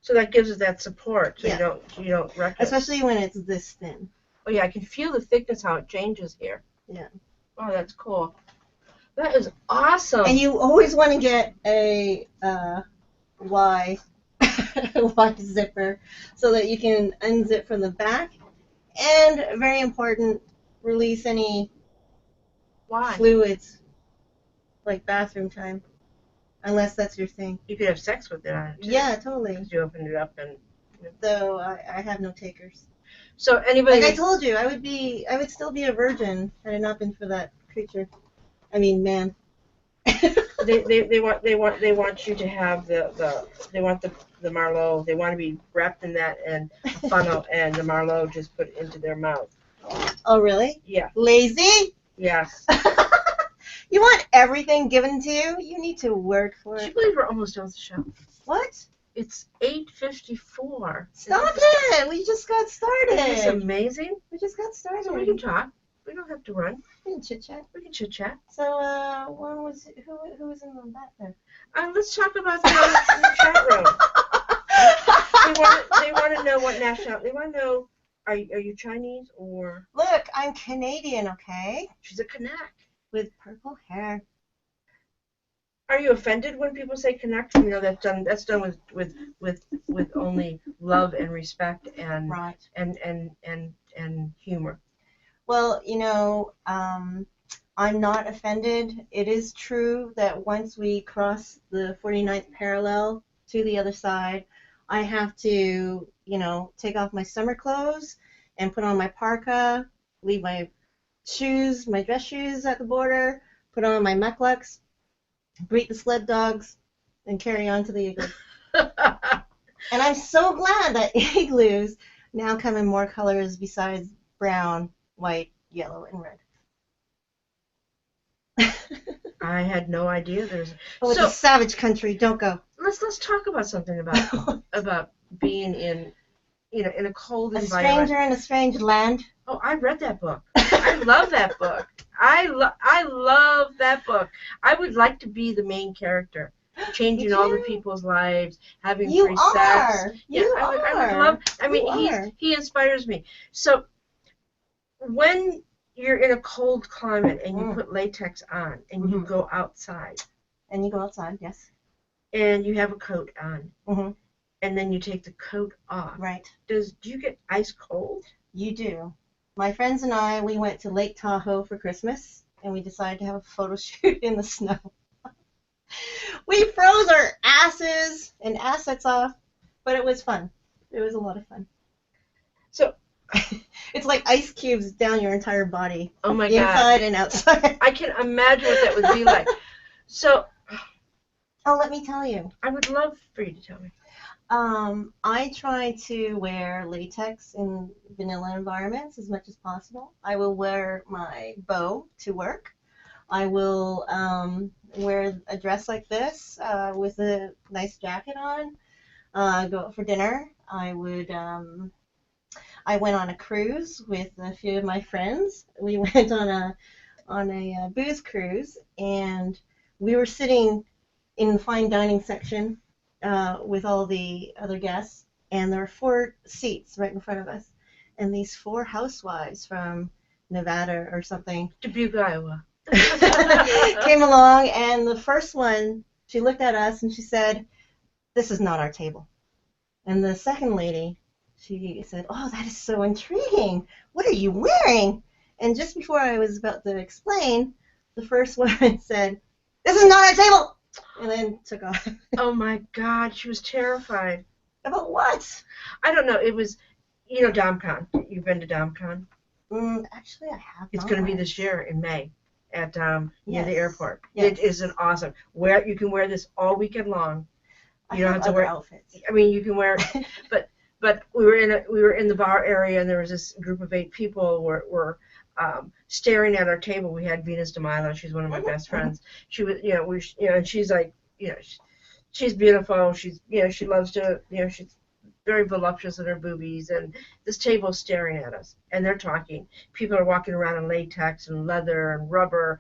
So that gives it that support, so Yeah. you don't wreck it. Especially when it's this thin. Oh yeah, I can feel the thickness, how it changes here. Yeah. Oh, that's cool. That is awesome. And you always want to get a Y Y zipper so that you can unzip from the back, and very important, release any fluids like bathroom time, unless that's your thing. You could have sex with it on it too. Yeah, totally. Because you open it up and. Though I have no takers. So anybody. Like I told you, I would still be a virgin had it not been for that creature. I mean, man. they want you to have they want the Marlowe. They want to be wrapped in that and a funnel, and the Marlowe just put into their mouth. Oh really? Yeah. Lazy? Yes. You want everything given to you? You need to work for it. Can you believe we're almost done with the show? What? It's 8:54. Stop it! We just got started. Isn't this amazing? We just got started. So we can talk. We don't have to run. We can chit chat. We can chit chat. So, who was in on that then? Let's talk about the chat room. They want to know what nationality. They want to know, are you Chinese or? Look, I'm Canadian, okay? She's a Kanak. With purple hair. Are you offended when people say Canuck? You know that's done with only love and respect and right. and humor. Well, you know, I'm not offended. It is true that once we cross the 49th parallel to the other side, I have to, you know, take off my summer clothes and put on my parka, leave my shoes, my dress shoes at the border, put on my mukluks, greet the sled dogs, and carry on to the igloo. And I'm so glad that igloos now come in more colors besides brown, white, yellow, and red. I had no idea there's. Oh, it's a savage country. Don't go. Let's talk about something about being in, you know, in a cold environment. A stranger in a strange land. Oh, I read that book. I love that book. I love that book. I would like to be the main character, changing all the people's lives, having free sex. I would love. I mean, he inspires me. So when you're in a cold climate and you put latex on and you go outside. And you go outside, yes. And you have a coat on. And then you take the coat off. Right. Do you get ice cold? You do. My friends and I, we went to Lake Tahoe for Christmas, and we decided to have a photo shoot in the snow. We froze our asses and assets off, but it was fun. It was a lot of fun. So it's like ice cubes down your entire body. Oh my God. Inside and outside. I can imagine what that would be like. So. Oh, let me tell you. I would love for you to tell me. I try to wear latex in vanilla environments as much as possible. I will wear my bow to work. I will wear a dress like this with a nice jacket on, go out for dinner. I went on a cruise with a few of my friends. We went on a booze cruise, and we were sitting in the fine dining section with all the other guests, and there were 4 seats right in front of us, and these 4 housewives from Nevada or something, Dubuque, Iowa, came along, and the first one, she looked at us and she said, "This is not our table." And the second lady, she said, "Oh, that is so intriguing. What are you wearing?" And just before I was about to explain, the first one said, "This is not our table," and then took off. Oh my God, she was terrified. About what? I don't know. It was, you know, DomCon. You've been to DomCon? Actually, I have. It's going to be this year in May at near the airport. Yes. It is an awesome. You can wear this all weekend long. You don't have to wear outfits. I mean, you can wear, but we were in the bar area, and there was this group of 8 people were staring at our table. We had Venus de Milo. She's one of my best friends. She was, and she's like, she's beautiful. She's, she loves to, she's very voluptuous in her boobies, and this table is staring at us, and they're talking. People are walking around in latex and leather and rubber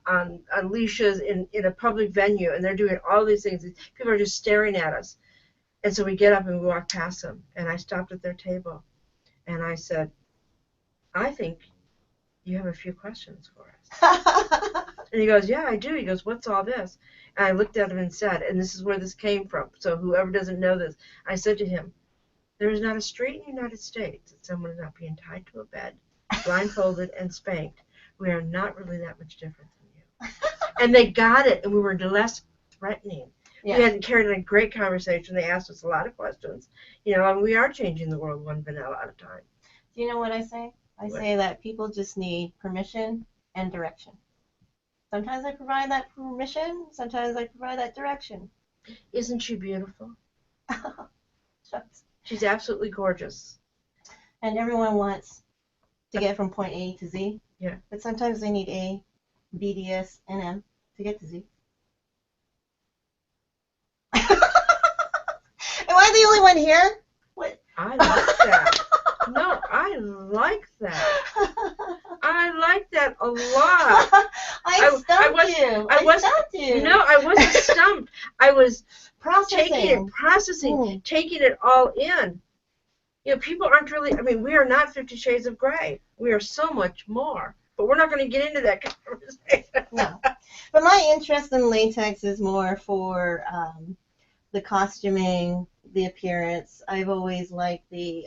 on leashes in a public venue, and they're doing all these things. People are just staring at us. And so we get up and we walk past them, and I stopped at their table, and I said, I think you have a few questions for us. And he goes, yeah, I do. He goes, what's all this? And I looked at him and said, and this is where this came from. So whoever doesn't know this, I said to him, there is not a street in the United States that someone is not being tied to a bed, blindfolded, and spanked. We are not really that much different from you. And they got it, and we were less threatening. Yeah. We had carried on a great conversation. They asked us a lot of questions. You know, and we are changing the world one vanilla at a time. Do you know what I say? I say that people just need permission and direction. Sometimes I provide that permission. Sometimes I provide that direction. Isn't she beautiful? She's absolutely gorgeous. And everyone wants to get from point A to Z. Yeah. But sometimes they need A, B, D, S, and M to get to Z. Am I the only one here? What? I like that. No, I like that. I like that a lot. I stumped you. No, I wasn't stumped. I was processing, taking it all in. You know, people aren't really, I mean, we are not 50 Shades of Grey. We are so much more. But we're not going to get into that conversation. No. But my interest in latex is more for the costuming, the appearance. I've always liked the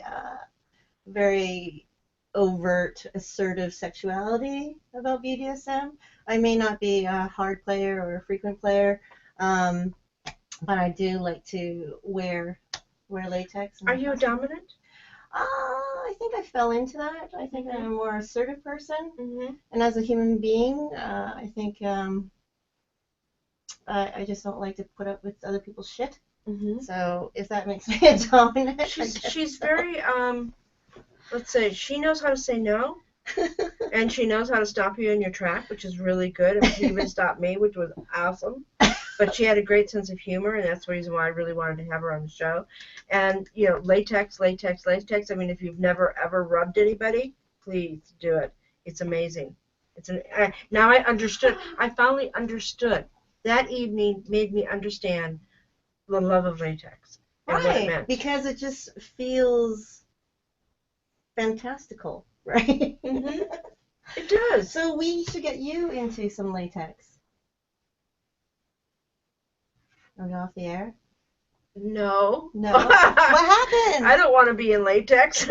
very overt, assertive sexuality about BDSM. I may not be a hard player or a frequent player, but I do like to wear latex. Are you a dominant? I think I fell into that. I think I'm a more assertive person. Mm-hmm. And as a human being, I think I just don't like to put up with other people's shit. Mm-hmm. So if that makes me a dominant, she's very let's say she knows how to say no, and she knows how to stop you in your track, which is really good. And she even stopped me, which was awesome. But she had a great sense of humor, and that's the reason why I really wanted to have her on the show. And you know, latex. I mean, if you've never ever rubbed anybody, please do it. It's amazing. Now I understood. I finally understood. That evening made me understand the love of latex and what it meant. Because it just feels fantastical, right? Mm-hmm. It does. So we should get you into some latex. Are we off the air? No. What happened? I don't want to be in latex.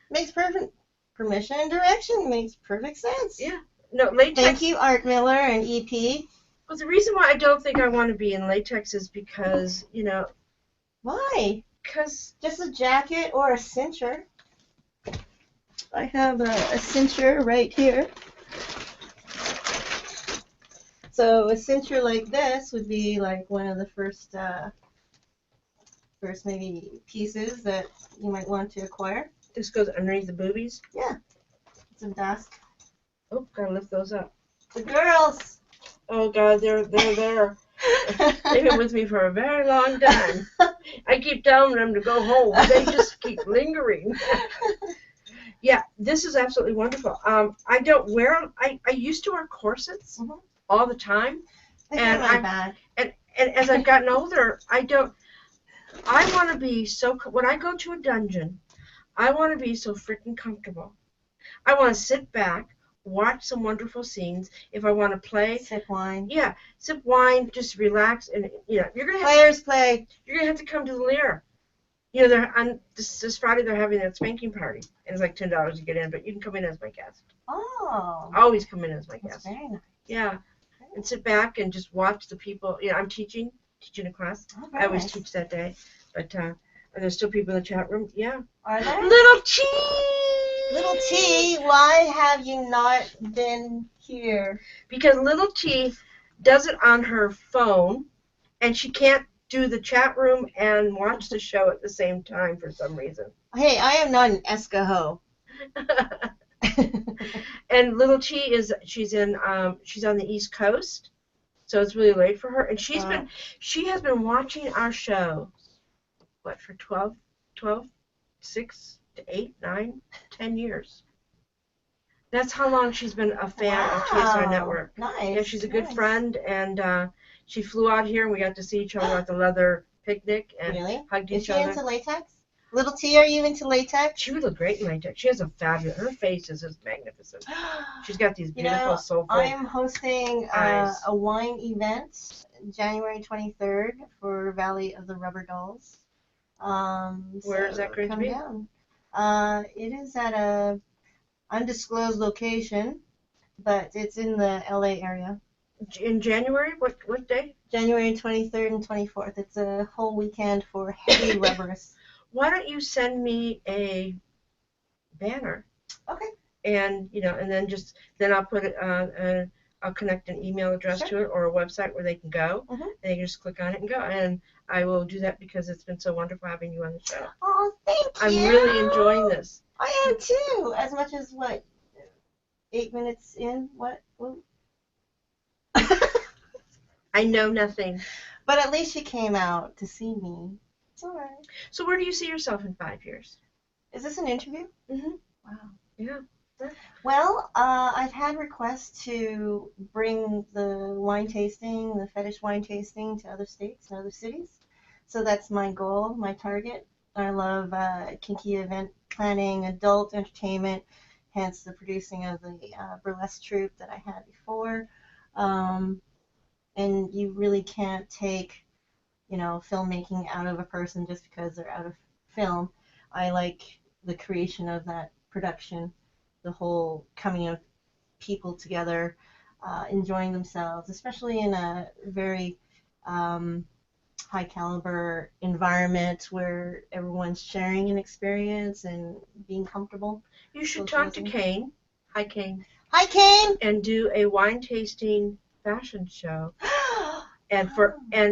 Makes perfect permission and direction. Makes perfect sense. Yeah. No, latex. Thank you, Art Miller and EP. Well, the reason why I don't think I want to be in latex is because, you know. Why? Because. Just a jacket or a cincher. I have a cincher right here. So a cincher like this would be like one of the first maybe pieces that you might want to acquire. This goes underneath the boobies? Yeah. Some dusk. Oh, gotta lift those up. The girls! Oh, God, they're there. They've been with me for a very long time. I keep telling them to go home. They just keep lingering. Yeah, this is absolutely wonderful. I don't wear, I used to wear corsets all the time. And as I've gotten older, I want to be so, when I go to a dungeon, I want to be so freaking comfortable. I want to sit back, watch some wonderful scenes. If I want to play, sip wine. Yeah, sip wine, just relax, and you know, you're gonna have Players play. You're gonna have to come to the Lear. You know, they're on this Friday. They're having that spanking party, and it's like $10 to get in, but you can come in as my guest. Oh. Always come in as my guest. Very nice. Yeah, and sit back and just watch the people. You know, I'm teaching a class. Oh, I always nice. teach that day, but are there still people in the chat room? Yeah. Are there? Little T. Little T, why have you not been here? Because Little T does it on her phone, and she can't do the chat room and watch the show at the same time for some reason. Hey, I am not an escaho. And Little T she's on the East Coast, so it's really late for her. And she has been watching our show, what, for 12 12, 6 to 8, 9, 10 years. That's how long she's been a fan of TSR Network. Nice. Yeah, she's a good friend, and she flew out here, and we got to see each other at the leather picnic and hugged each other. Is she into latex? Little T, are you into latex? She would look great in latex. She has a fabulous, her face is just magnificent. She's got these beautiful, soulful I am hosting eyes. a wine event January 23rd for Valley of the Rubber Dolls. Where is that going to be? Down. It is at a undisclosed location, but it's in the LA area. In January? What day? January 23rd and 24th. It's a whole weekend for heavy rubbers. Why don't you send me a banner? Okay. And and then I'll put it I'll connect an email address to it or a website where they can go, and they can just click on it and go. And I will do that because it's been so wonderful having you on the show. Oh, thank you. I'm really enjoying this. I am too. As much as 8 minutes in? What? I know nothing. But at least she came out to see me. It's all right. So where do you see yourself in 5 years? Is this an interview? Mm-hmm. Wow. Yeah. Well, I've had requests to bring the wine tasting, the fetish wine tasting, to other states and other cities. So that's my goal, my target. I love kinky event planning, adult entertainment, hence the producing of the burlesque troupe that I had before. And you really can't take, filmmaking out of a person just because they're out of film. I like the creation of that production, the whole coming of people together, enjoying themselves, especially in a very high caliber environment where everyone's sharing an experience and being comfortable. You should talk to Kane. Hi, Kane. Hi, Kane. And do a wine tasting fashion show. And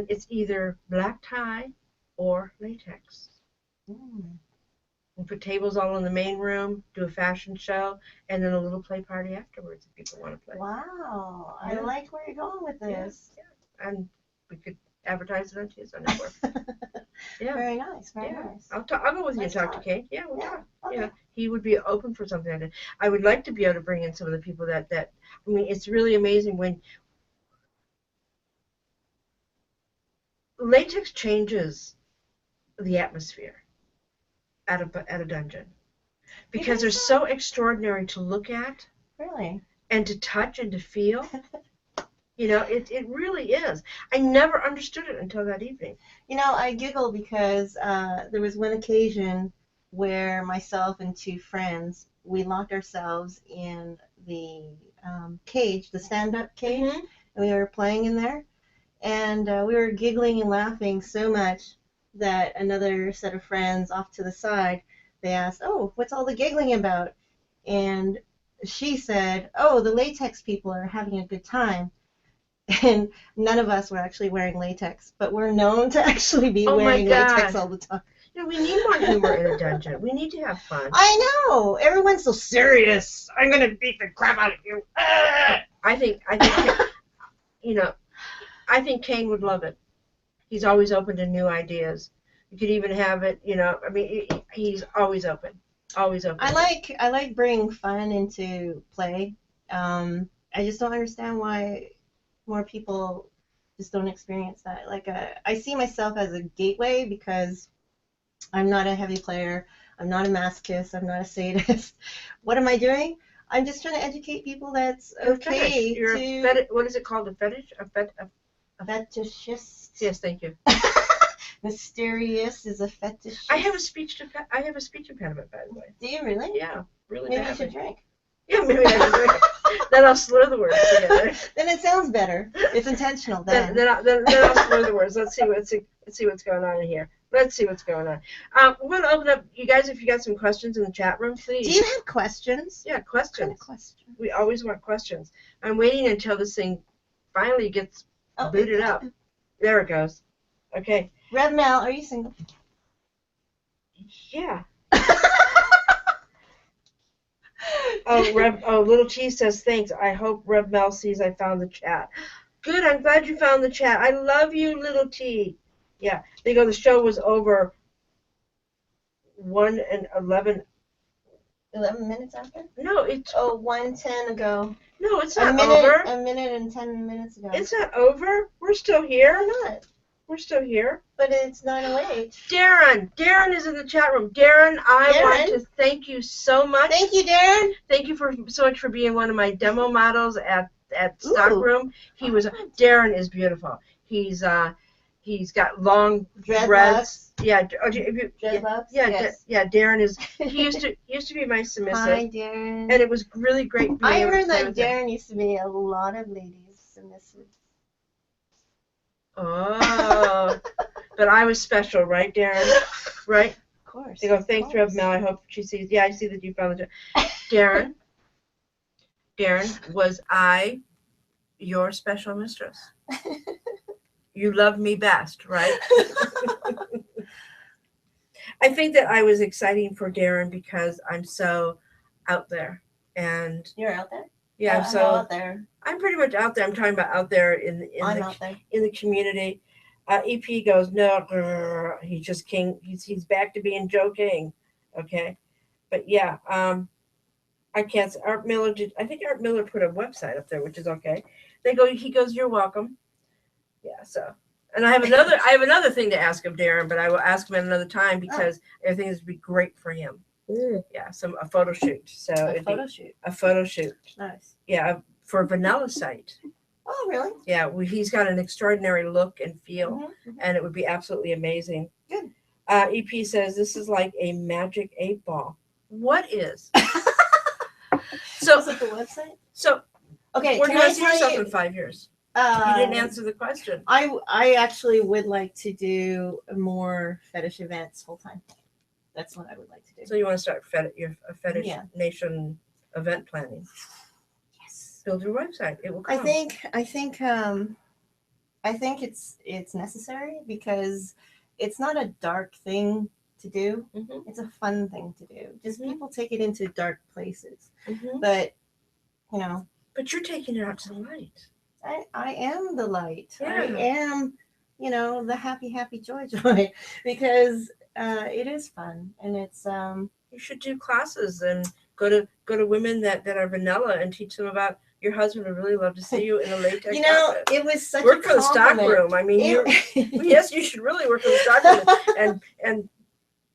it's either black tie or latex. And put tables all in the main room, do a fashion show, and then a little play party afterwards if people want to play. Wow. Yeah. I like where you're going with this. Yeah. And we could advertise it on TSRnetwork. Yeah. Very nice. Very nice. I'll go with you and talk to Kate. Yeah, we'll talk. Okay. Yeah. He would be open for something like that. I would like to be able to bring in some of the people that I mean, it's really amazing when latex changes the atmosphere at a dungeon because they're so extraordinary to look at. Really? And to touch and to feel. It really is. I never understood it until that evening. I giggle because there was one occasion where myself and two friends, we locked ourselves in the cage, the stand-up cage, and we were playing in there. And we were giggling and laughing so much that another set of friends off to the side, they asked, "Oh, what's all the giggling about?" And she said, "Oh, the latex people are having a good time." And none of us were actually wearing latex, but we're known to actually be wearing latex all the time. We need more humor in a dungeon. We need to have fun. I know. Everyone's so serious. I'm going to beat the crap out of you. I think I think Kane would love it. He's always open to new ideas. You could even have it, I mean, he's always open. Always open. I like bringing fun into play. I just don't understand why more people just don't experience that. I see myself as a gateway because I'm not a heavy player. I'm not a masochist. I'm not a sadist. What am I doing? I'm just trying to educate people that's okay to... What is it called? A fetish? A fetishist. Yes, thank you. Miss Tearious is a fetishist. I have a speech impediment, by the way. Do you really? Yeah, really. Maybe you should drink. Yeah, maybe I should drink. Then I'll slur the words together. Then it sounds better. It's intentional. Then I'll slur the words. Let's see what's going on in here. Let's see what's going on. We're gonna open up, you guys. If you got some questions in the chat room, please. Do you have questions? Yeah, questions. What kind of questions? We always want questions. I'm waiting until this thing finally gets booted up. There it goes. Okay. Rev Mel, are you single? Yeah. Little T says thanks. I hope Rev Mel sees I found the chat. Good. I'm glad you found the chat. I love you, Little T. Yeah. They go. The show was over 1:11. 11 minutes after? No, it's 1:10 ago. no, it's not over. A minute and 10 minutes ago. It's not over. We're still here. We're not. We're still here. But it's 9:08. Darren is in the chat room. Darren, I want to thank you so much. Thank you, Darren. Thank you so much for being one of my demo models at Stockroom. Darren is beautiful. He's got long dreads. Yeah, dreadlocks. Yeah. Darren is. He used to be my submissive. Hi, Darren. And it was really great. I heard that Darren used to be a lot of ladies submissive. Oh, but I was special, right, Darren? Right? Of course. They go, thanks, Rev Mel. I hope she sees. Yeah, I see that you found the Darren, was I your special mistress? You love me best, right? I think that I was exciting for Darren because I'm so out there. And you're out there? Yeah, I'm out there. I'm pretty much out there. I'm talking about out there in the community. EP goes, no, he's just king. He's back to being Joe King. Okay. But yeah, I can't. Art Miller I think Art Miller put a website up there, which is okay. He goes, you're welcome. Yeah. So, and I have another thing to ask of Darren, but I will ask him at another time because I think this would be great for him. Yeah. A photo shoot. So a photo shoot. Nice. Yeah. For a vanilla site. Oh, really? Yeah. He's got an extraordinary look and feel, and it would be absolutely amazing. Good. EP says this is like a magic 8-ball. What is? So is it the website? So okay, where do you want to see yourself in 5 years? You didn't answer the question. I actually would like to do more fetish events full time. That's what I would like to do. So you want to start a fetish nation event planning? Yes. Build your website. It will come. I think it's necessary because it's not a dark thing to do. It's a fun thing to do. Just people take it into dark places. But But you're taking it out to the light. I am the light. Yeah. I am, the happy joy because it is fun and it's you should do classes and go to women that are vanilla and teach them about your husband would really love to see you in a latex outfit. It was such work a for the stock room. I mean, yes, you should really work for the stock room and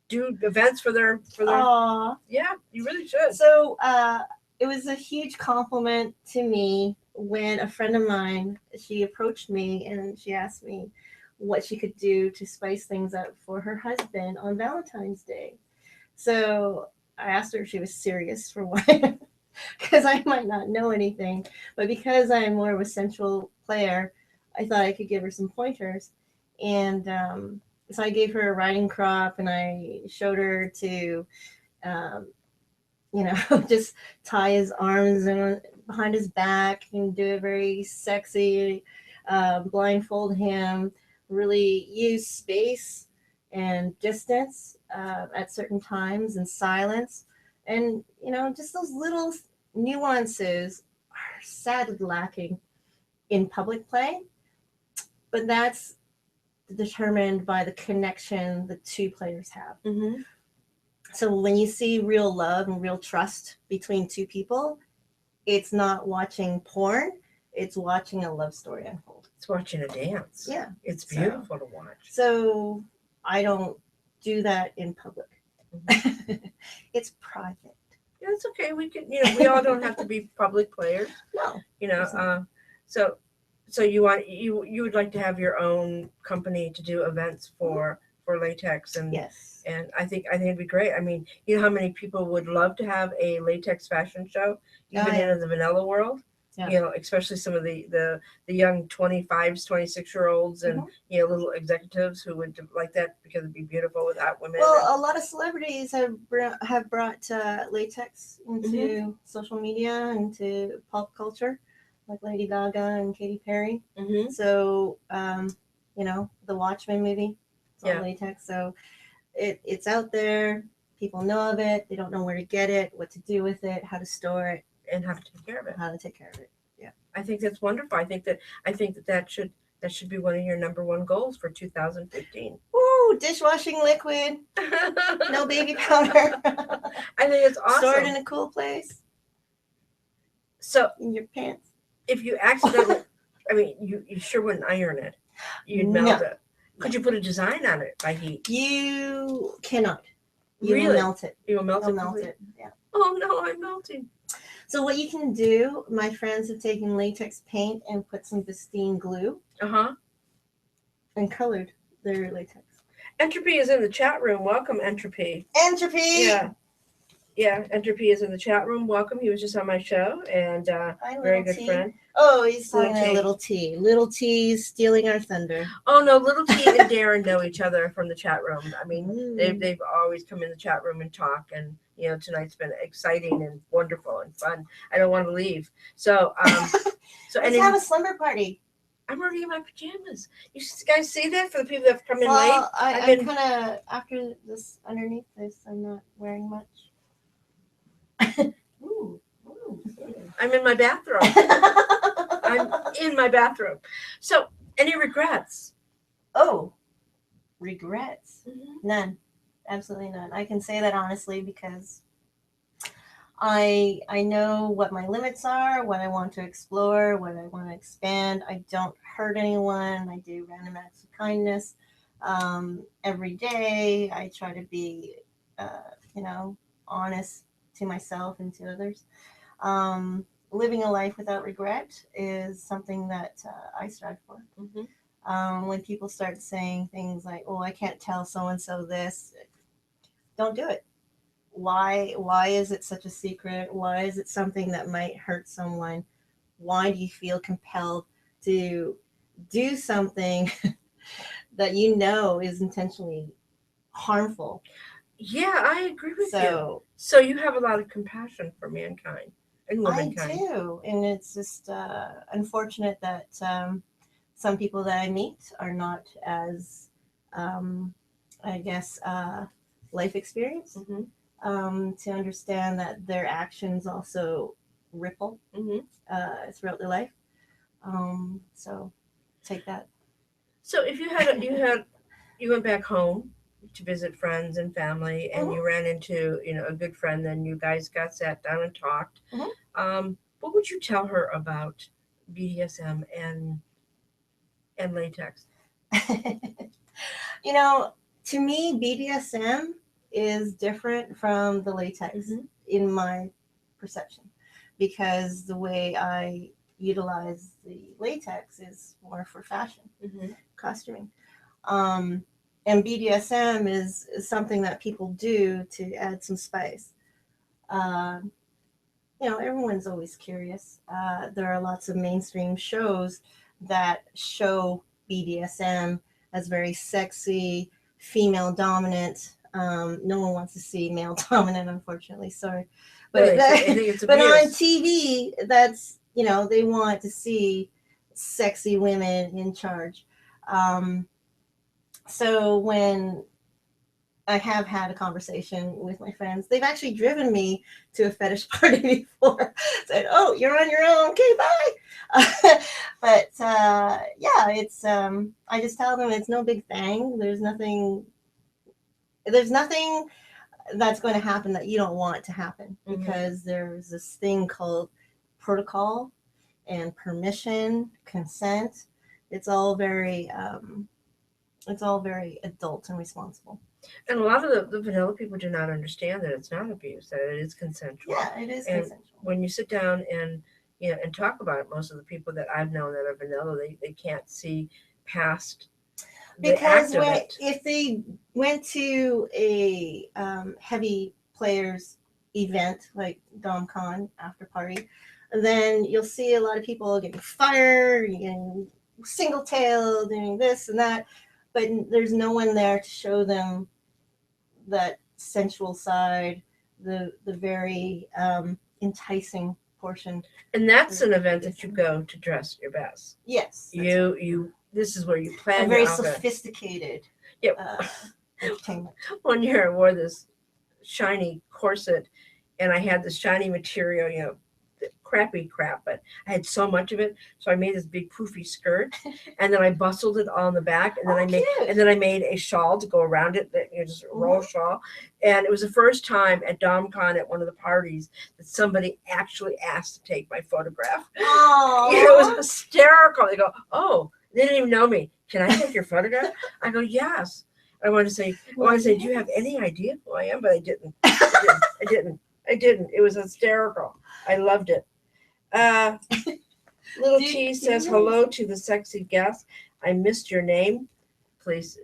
do events for their yeah, you really should. So it was a huge compliment to me when a friend of mine, she approached me and she asked me what she could do to spice things up for her husband on Valentine's Day. So I asked her if she was serious for one, because I might not know anything, but because I'm more of a sensual player, I thought I could give her some pointers. And so I gave her a riding crop and I showed her to, just tie his arms behind his back and do it very sexy, blindfold him, really use space and distance at certain times and silence. And, just those little nuances are sadly lacking in public play, but that's determined by the connection the two players have. So when you see real love and real trust between two people, it's not watching porn, it's watching a love story unfold. It's watching a dance. Yeah. It's beautiful to watch. So I don't do that in public. It's private. Yeah, it's okay. We can, we all don't have to be public players. No. So you would like to have your own company to do events for latex and yes. And I think it'd be great. I mean, you know how many people would love to have a latex fashion show, even in the vanilla world. Yeah. Especially some of the young 25s, 26-year-olds and little executives who would like that because it'd be beautiful without women. Well, a lot of celebrities have brought latex into social media and to pop culture, like Lady Gaga and Katy Perry. So, the Watchmen movie, it's all latex. So it's out there. People know of it. They don't know where to get it, what to do with it, how to store it. And how to take care of it. How to take care of it. Yeah. I think that's wonderful. I think that That should be one of your number one goals for 2015. Woo, dishwashing liquid, no baby powder. I think it's awesome. Store it in a cool place. So in your pants. If you accidentally, I mean, you sure wouldn't iron it. You'd melt it. Could you put a design on it by heat? You cannot. You really? will melt it. You will melt You'll it? Melt it. Yeah. Oh no, I'm melting. So what you can do, my friends have taken latex paint and put some Vestine glue. And colored their latex. Entropy is in the chat room. Welcome, Entropy. Entropy! Yeah, Entropy is in the chat room. Welcome. He was just on my show, and very good friend. Oh, he's talking to Little T. Little T's stealing our thunder. Oh no, Little T and Darren know each other from the chat room. I mean, they've always come in the chat room and talk, and tonight's been exciting and wonderful and fun. I don't want to leave. So let's have a slumber party. I'm already in my pajamas. You guys see that for the people that have come in late? Well, I'm kind of, after this, underneath this, I'm not wearing much. Ooh. I'm in my bathroom. I'm in my bathroom. So, any regrets? Oh, regrets? None. Absolutely none. I can say that honestly because I know what my limits are, what I want to explore, what I want to expand. I don't hurt anyone. I do random acts of kindness every day. I try to be, honest to myself and to others. Living a life without regret is something that I strive for. When people start saying things like, "Oh, I can't tell so-and-so this," don't do it. Why is it such a secret? Why is it something that might hurt someone? Why do you feel compelled to do something that you know is intentionally harmful? Yeah, I agree with you. So you have a lot of compassion for mankind and womankind. I do, and it's just unfortunate that some people that I meet are not as, life experience. To understand that their actions also ripple throughout their life. So take that. So if you went back home to visit friends and family, and you ran into a good friend, then you guys got sat down and talked. What would you tell her about BDSM and latex? To me, BDSM is different from the latex in my perception, because the way I utilize the latex is more for fashion, costuming. And BDSM is something that people do to add some spice. Everyone's always curious. There are lots of mainstream shows that show BDSM as very sexy, female dominant. No one wants to see male dominant, unfortunately. Sorry, but but on TV, that's they want to see sexy women in charge. So when I have had a conversation with my friends, they've actually driven me to a fetish party before. Said, "Oh, you're on your own. Okay, bye." But it's I just tell them it's no big thing. There's nothing that's going to happen that you don't want to happen, because there's this thing called protocol and permission, consent. It's all very adult and responsible. And a lot of the vanilla people do not understand that it's not abuse, that it is consensual. Yeah, it is consensual. When you sit down and and talk about it, most of the people that I've known that are vanilla, they can't see past because if they went to a heavy players event like DomCon after party, then you'll see a lot of people getting fired, getting single-tailed, doing this and that, but there's no one there to show them that sensual side, the very enticing portion. And that's an event that you go to dress your best. Yes. This is where you plan. A very sophisticated entertainment. One year I wore this shiny corset, and I had this shiny material, crappy crap, but I had so much of it, so I made this big poofy skirt, and then I bustled it all in the back, and then I made a shawl to go around it, that just a roll shawl, and it was the first time at DomCon at one of the parties that somebody actually asked to take my photograph. Oh, It was hysterical. They go, "Oh, they didn't even know me. Can I take your photograph?" I go, "Yes." I want to say, "Do you have any idea who I am?" But I didn't. I didn't. It was hysterical. I loved it. Little T says, "Hello to the sexy guest. I missed your name. Please,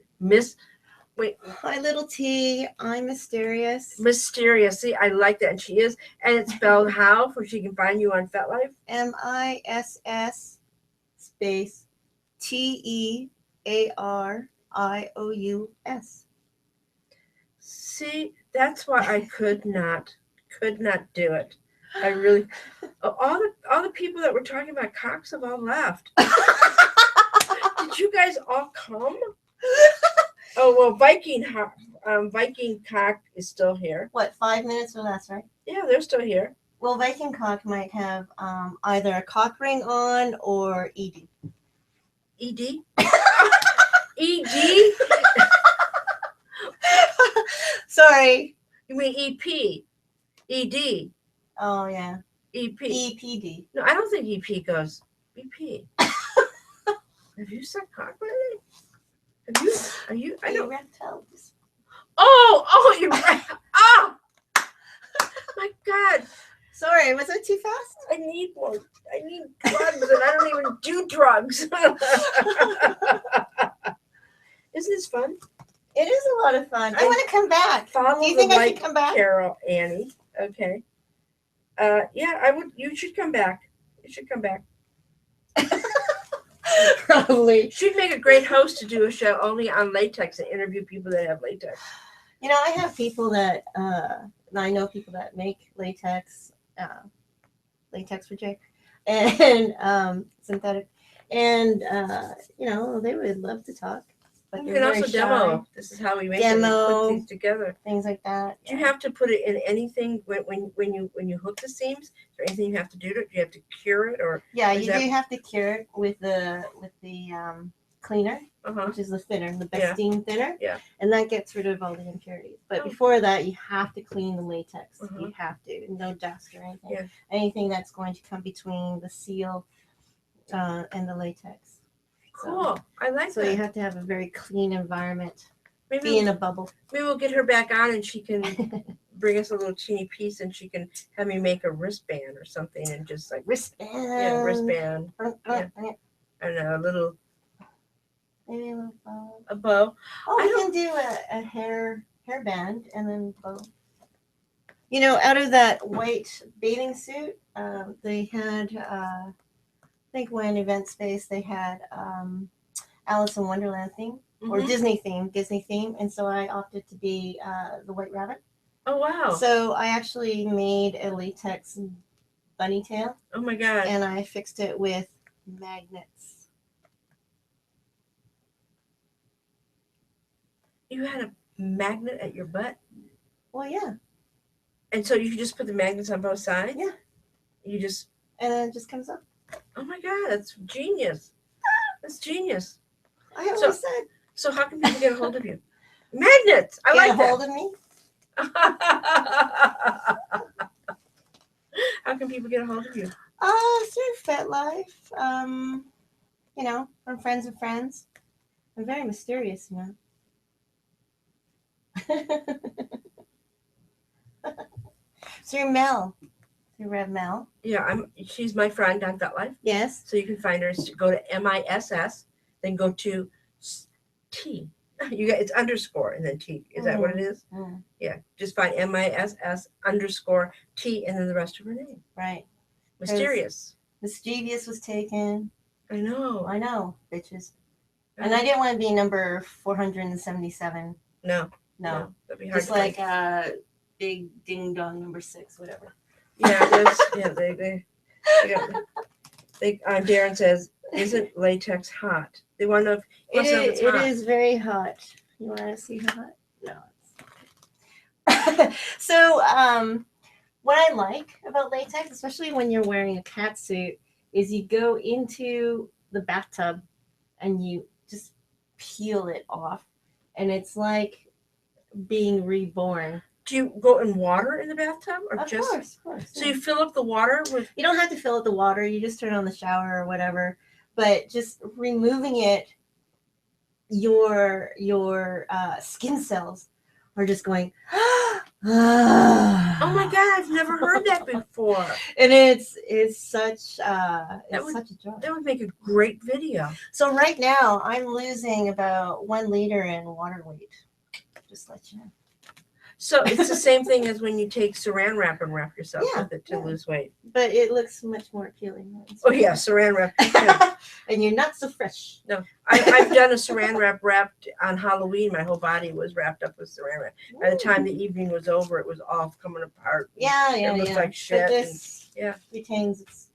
wait. Hi, little T. I'm Mysterious. Mysterious. See, I like that. And she is. And it's spelled how, so she can find you on FetLife? MISS space TEARIOUS. See, that's why I could not do it. I really, all the people that were talking about cocks have all left. Did you guys all come? Oh well, Viking cock is still here. What, 5 minutes or less, right? Yeah, they're still here. Well, Viking cock might have either a cock ring on or ED. ED? ED? Sorry. You mean EP? ED? Oh, yeah. EP? EPD. No, I don't think EP goes EP. Have you sucked cock lately? Are you? I don't. Oh, you're right. Oh, my God. Sorry, was that too fast? I need more. I need drugs, and I don't even do drugs. Isn't this fun? It is a lot of fun. I want to come back. Do you think I should come back? Carol, Annie. Okay. Yeah, I would. You should come back. You should come back. Probably. She'd make a great host to do a show only on latex and interview people that have latex. You know, I have people that I know people that make latex for Jake, and synthetic, and you know, they would love to talk. But you can also demo. This is how we make it. We put things together. Things like that. Do you have to put it in anything when you hook the seams? Is there anything you have to do to it? Do you have to cure it or? Yeah, you do have to cure it with the cleaner, which is the thinner, the Bestine thinner. Yeah. And that gets rid of all the impurities. But before that, you have to clean the latex. You have to. No dust or anything. Yeah. Anything that's going to come between the seal and the latex. Cool. I like that. So you have to have a very clean environment. Be in a bubble. Maybe we'll get her back on and she can bring us a little teeny piece and she can have me make a wristband or something and just like wristband. Yeah, wristband. Yeah. I don't know, a little. Maybe a little bow. A bow. Oh, we can do a hairband and then bow. You know, out of that white bathing suit, they had. I think when Event Space they had Alice in Wonderland theme or Disney theme, and so I opted to be the White Rabbit. Oh wow! So I actually made a latex bunny tail. Oh my God! And I fixed it with magnets. You had a magnet at your butt? Well, yeah. And so you could just put the magnets on both sides? Yeah. You just. And then it just comes up. Oh my God, that's genius. That's genius. I always said. So how can people get a hold of you? Magnets! I like that. Get a hold of me? How can people get a hold of you? Through FetLife. You know, from friends of friends. I'm very mysterious, you know. Through Mel. Through Rev Mel. Yeah, she's my friend on FetLife. Yes. So you can find her. Go to MISS, then go to T. It's underscore and then T. Is that what it is? Yeah. Just find MISS underscore T and then the rest of her name. Right. Mysterious. Mischievous was taken. I know, bitches. And I didn't want to be number 477. No. That'd be hard. Just like big ding dong number 6, whatever. Yeah, Darren says, isn't latex hot? They want to know if it's hot. It is very hot. You want to see how hot? No. So, What I like about latex, especially when you're wearing a cat suit, is you go into the bathtub and you just peel it off, and it's like being reborn. Do you go in water in the bathtub, or Of just? course, of course. So you fill up the water with? You don't have to fill up the water. You just turn on the shower or whatever. But just removing it, your skin cells are just going. Oh my God! I've never heard that before. And it's such such a joy. That would make a great video. So right now I'm losing about 1 liter in water weight. Just let you know. So it's the same thing as when you take saran wrap and wrap yourself with it to lose weight. But it looks much more appealing. Oh yeah, saran wrap. And you're not so fresh. No, I've done a saran wrap wrapped on Halloween. My whole body was wrapped up with saran wrap. By the time the evening was over, it was all coming apart. It looked like shit. But this retains its.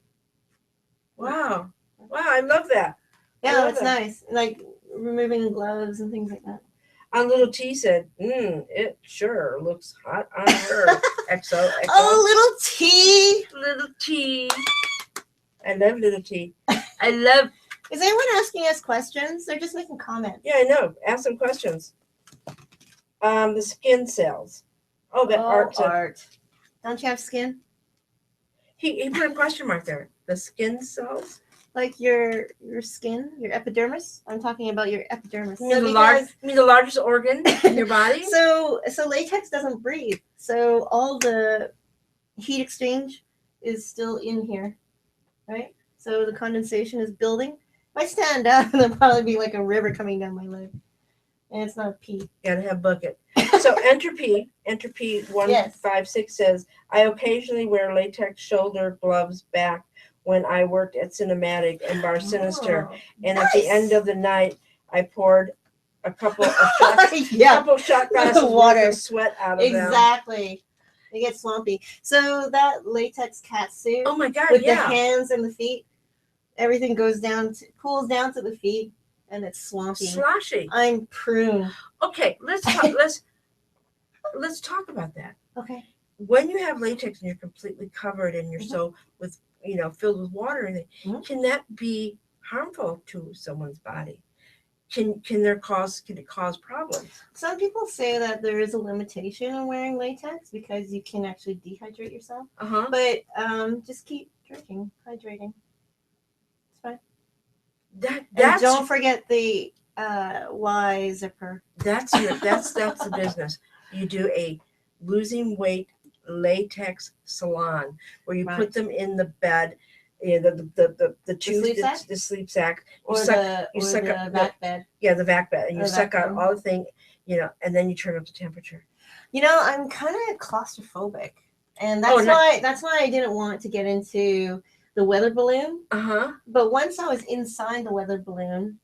Wow, I love that. Yeah, it's nice. Like removing gloves and things like that. Little T said, it sure looks hot on her. XO. Oh, little T. Little T. I love little T. I love. Is anyone asking us questions? They're just making comments. Yeah, I know. Ask some questions. The skin cells. Oh, that art. Don't you have skin? He put a question mark there. The skin cells? Like your skin, your epidermis. I'm talking about your epidermis. You mean the largest organ in your body? So latex doesn't breathe. So all the heat exchange is still in here, right? So the condensation is building. If I stand up, there'll probably be like a river coming down my leg. And it's not a pee. Gotta have bucket. So Entropy 156 says, I occasionally wear latex shoulder gloves back when I worked at Cinematic and Bar Sinister. And at the end of the night, I poured a couple of shot glasses of water of sweat out of them. Exactly. They get swampy. So that latex cat suit. Oh my God, with the hands and the feet, everything cools down to the feet, and it's swampy. Sloshy. I'm prune. Okay, let's talk about that. Okay. When you have latex and you're completely covered and you're so with filled with water in it, can that be harmful to someone's body? Can it cause problems? Some people say that there is a limitation in wearing latex because you can actually dehydrate yourself. But just keep drinking, hydrating. It's fine. And don't forget the Y zipper. That's the business. You do a losing weight latex salon where you put them in the bed, the sleep sack, or the vac bed. Yeah, the vac bed, and you suck out all the thing, and then you turn up the temperature. I'm kind of claustrophobic, and that's why I didn't want to get into the weather balloon. But once I was inside the weather balloon,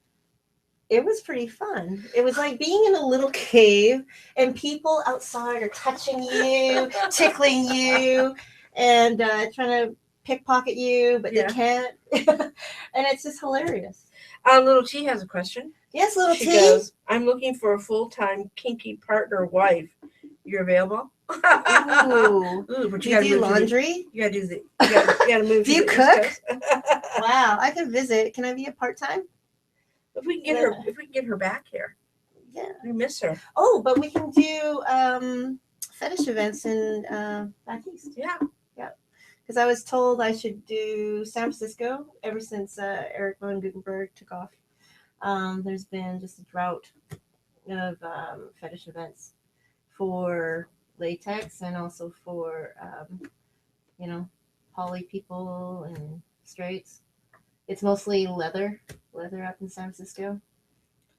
it was pretty fun. It was like being in a little cave and people outside are touching you, tickling you, and trying to pickpocket you, but they can't. And it's just hilarious. Little T has a question. Yes, Little T. She goes, I'm looking for a full-time kinky partner wife. You're available? Ooh, but you gotta do laundry? You gotta move. Do you cook? Wow, I can visit. Can I be a part-time? If we can get her back here. Yeah. We miss her. Oh, but we can do fetish events in back east. Yeah. Because I was told I should do San Francisco ever since Eric von Gutenberg took off. There's been just a drought of fetish events for latex and also for poly people and straights. It's mostly leather up in San Francisco.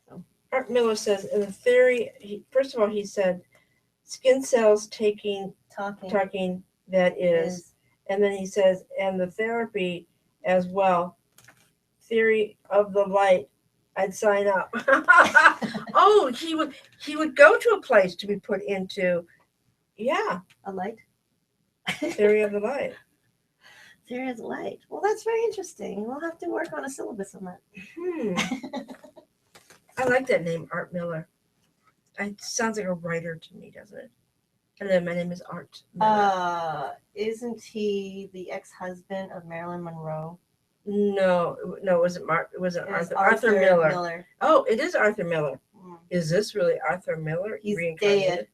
So Art Miller says, in the theory, first of all, he said, skin cells talking, that is. And then he says, and the therapy as well, theory of the light, I'd sign up. Oh, he would go to a place to be put into, a light. Theory of the light. Theory of the light. Well, that's very interesting. We'll have to work on a syllabus on that. I like that name, Art Miller. It sounds like a writer to me, doesn't it? Hello, my name is Art Miller. Isn't he the ex-husband of Marilyn Monroe? No, it wasn't Mark. It wasn't Arthur Miller. Oh, it is Arthur Miller. Is this really Arthur Miller? He's dead.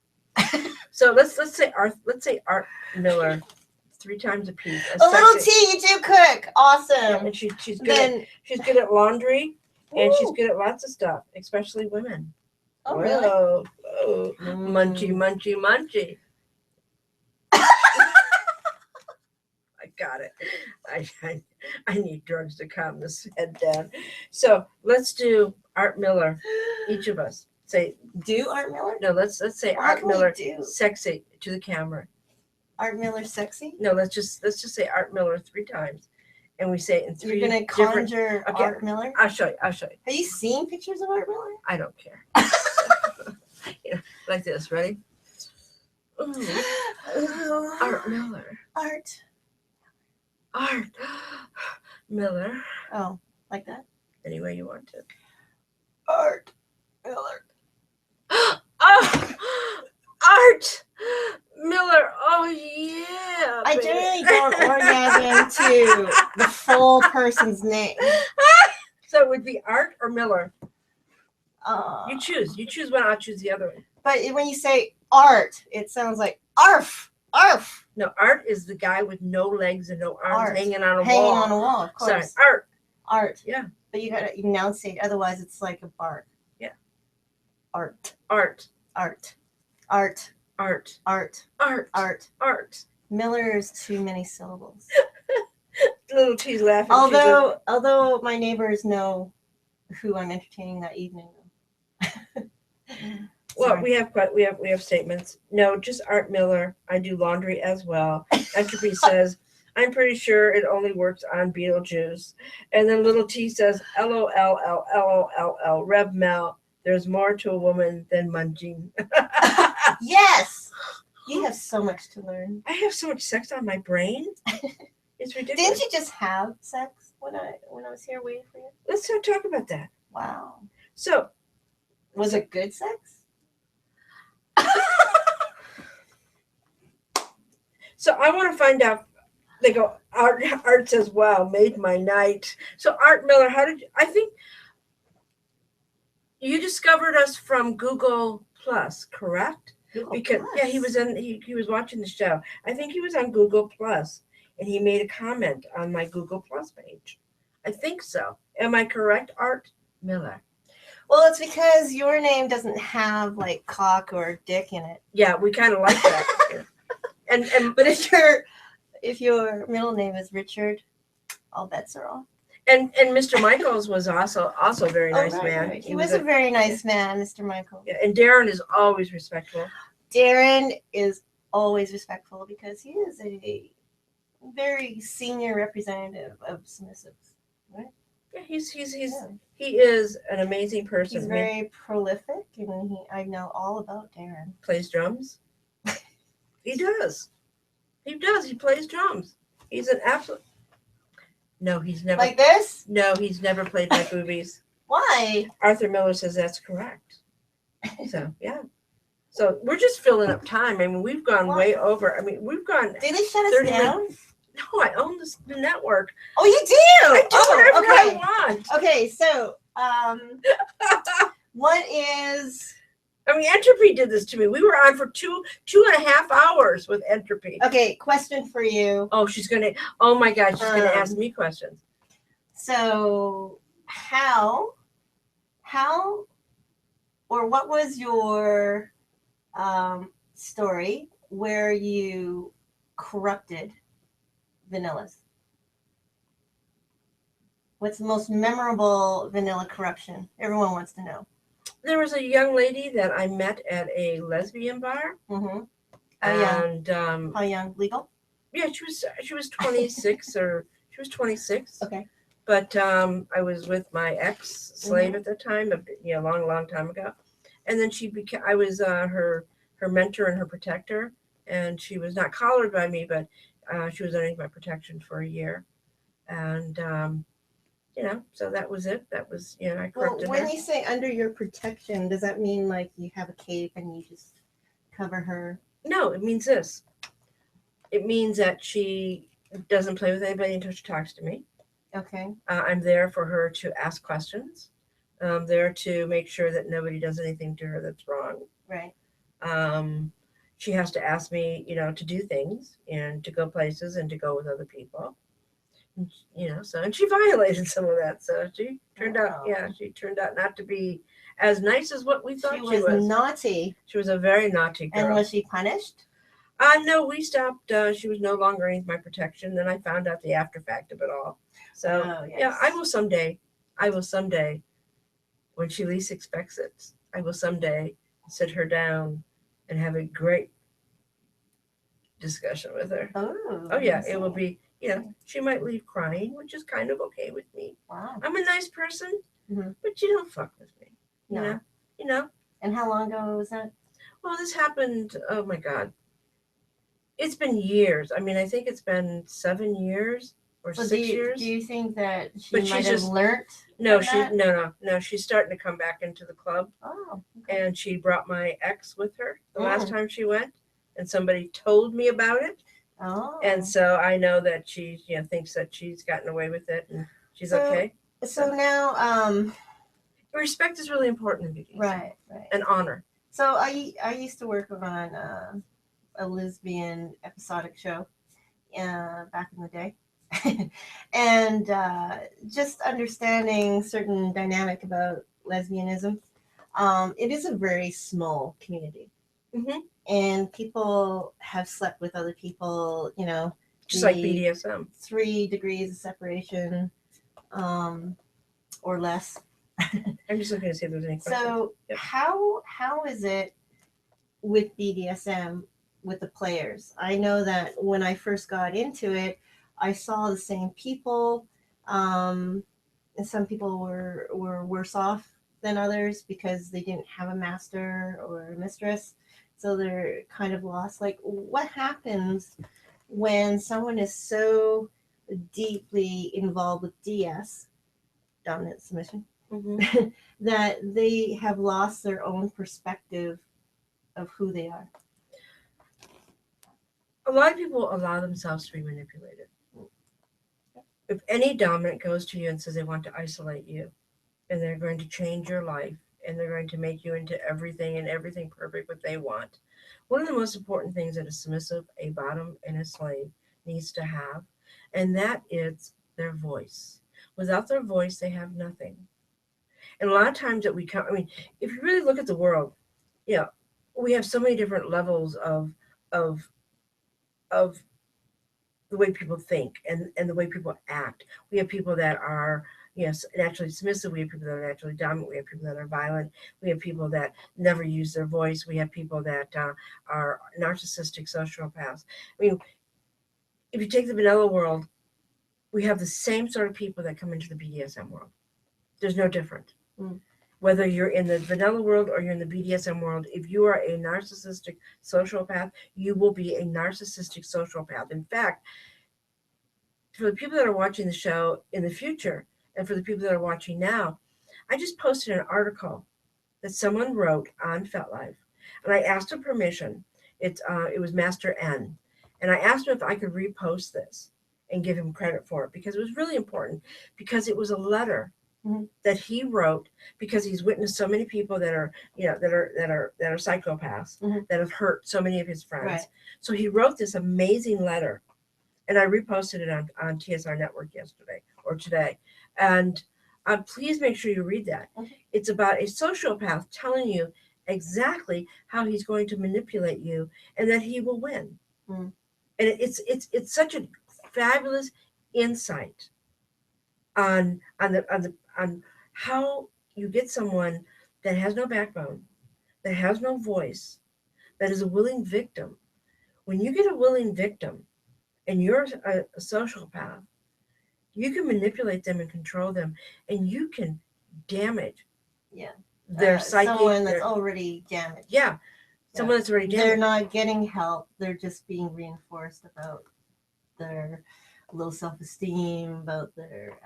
So let's say Art Miller 3 times a piece. A little tea, you do cook. Awesome. Yeah, and she's good at laundry, and she's good at lots of stuff, especially women. Oh, really? Oh, munchy, munchy, munchy. I got it. I need drugs to calm this head down. So let's do Art Miller. Each of us say. Do Art Miller? No, let's say Art Miller. Sexy to the camera. Art Miller sexy? No, let's just say Art Miller 3 times, and we say it in 3. You're gonna conjure Art Miller? I'll show you. Have you seen pictures of Art Miller? I don't care. Like this. Ready? Ooh. Art Miller. Art Miller. Oh, like that? Any way you want to. Art Miller. Oh, Art Miller. Oh, yeah. I generally don't orgasm to the full person's name. So it would be Art or Miller. You choose one. I'll choose the other one. But when you say Art, it sounds like arf, arf. No, Art is the guy with no legs and no arms hanging on a wall. Hanging on a wall, of course. Sorry, Art. Yeah. But you gotta enunciate, otherwise it's like a bark. Yeah. Art. Miller's too many syllables. Little T's laughing. Although my neighbors know who I'm entertaining that evening. Well, we have statements. No, just Art Miller. I do laundry as well. Entropy says, I'm pretty sure it only works on Beetlejuice. And then little T says, LOL, Rev Mel. There's more to a woman than munching. Yes! You have so much to learn. I have so much sex on my brain. It's ridiculous. Didn't you just have sex when I was here waiting for you? Let's not talk about that. Wow. So, was it good sex? So I want to find out. They go, Art says, wow, made my night. So Art Miller, I think you discovered us from Google Plus, correct? Because yeah, he was watching the show. I think he was on Google Plus, and he made a comment on my Google Plus page. I think so. Am I correct, Art Miller? Well, it's because your name doesn't have like cock or dick in it. Yeah, we kind of like that. But if your middle name is Richard, all bets are off. And Mr. Michaels was also a very nice man. Right. He was a very nice man, Mr. Michaels. Yeah, and Darren is always respectful. Darren is always respectful because he is a very senior representative of submissives, right? Yeah, he is an amazing person. He's very prolific, and I know all about Darren. Plays drums. He does. He plays drums. He's an absolute. No, he's never. Like this? No, he's never played my boobies. Why? Arthur Miller says that's correct. So, yeah. So, we're just filling up time. I mean, we've gone way over. I mean, we've gone. Did they shut us down? No, I own the network. Oh, you do? I do whatever I want. Okay, so, what is... I mean, Entropy did this to me. We were on for two and a half hours with Entropy. Okay, question for you. Oh, oh my God, she's going to ask me questions. So, how, or what was your story where you corrupted vanillas? What's the most memorable vanilla corruption? Everyone wants to know. There was a young lady that I met at a lesbian bar. Mm-hmm. And how young? Legal? Yeah, she was 26 or she was 26. Okay. But I was with my ex-slave at the time, a long time ago. And then I was her mentor and her protector, and she was not collared by me, but she was underneath my protection for a year. And so that was it. That was, I corrupted her. When you say under your protection, does that mean like you have a cape and you just cover her? No, it means this. It means that she doesn't play with anybody until she talks to me. Okay. I'm there for her to ask questions. I'm there to make sure that nobody does anything to her that's wrong. Right. She has to ask me, to do things and to go places and to go with other people. And she violated some of that. So she turned out not to be as nice as what we thought she was. Naughty. She was a very naughty girl. And was she punished? No, we stopped. She was no longer underneath my protection. Then I found out the after fact of it all. So yes. yeah, I will someday, when she least expects it, I will someday sit her down and have a great discussion with her. Oh yeah, it will be. She might leave crying, which is kind of okay with me. Wow. I'm a nice person, but you don't fuck with me. You know. And how long ago was that? Well, this happened. Oh my God. It's been years. I mean, I think it's been 7 years or 6 years. Do you think that she might have learned? No, she's starting to come back into the club. Oh. Okay. And she brought my ex with her the last time she went, and somebody told me about it. Oh. And so I know that she, thinks that she's gotten away with it and she's okay. So now, respect is really important in beauty. Right. And honor. So I used to work on a lesbian episodic show back in the day. And just understanding certain dynamic about lesbianism, it is a very small community. Mm-hmm. And people have slept with other people, just like BDSM. 3 degrees of separation or less. I'm just looking to see if there's any questions. So how is it with BDSM with the players? I know that when I first got into it, I saw the same people, and some people were worse off than others because they didn't have a master or a mistress, so they're kind of lost. Like, what happens when someone is so deeply involved with DS, dominant submission, that they have lost their own perspective of who they are? A lot of people allow themselves to be manipulated. If any dominant goes to you and says they want to isolate you, and they're going to change your life, and they're going to make you into everything and everything perfect what they want, one of the most important things that a submissive, a bottom, and a slave needs to have, and that is their voice. Without their voice, they have nothing. And a lot of times that if you really look at the world, we have so many different levels of the way people think and the way people act. We have people that are naturally submissive. We have people that are naturally dominant. We have people that are violent. We have people that never use their voice. We have people that are narcissistic sociopaths. I mean, if you take the vanilla world, we have the same sort of people that come into the BDSM world. There's no different. Whether you're in the vanilla world or you're in the BDSM world, if you are a narcissistic sociopath, you will be a narcissistic sociopath. In fact, for the people that are watching the show in the future, and for the people that are watching now, I just posted an article that someone wrote on FetLife, and I asked him permission. It was Master N, and I asked him if I could repost this and give him credit for it, because it was really important, because it was a letter that he wrote, because he's witnessed so many people that are psychopaths, that have hurt so many of his friends. Right. So he wrote this amazing letter, and I reposted it on TSR Network yesterday or today. And please make sure you read that. It's about a sociopath telling you exactly how he's going to manipulate you and that he will win. And it's such a fabulous insight on how you get someone that has no backbone, that has no voice, that is a willing victim. When you get a willing victim and you're a sociopath, you can manipulate them and control them, and you can damage their psyche. Someone that's already damaged. Yeah, someone that's already damaged. They're not getting help. They're just being reinforced about their low self-esteem, about their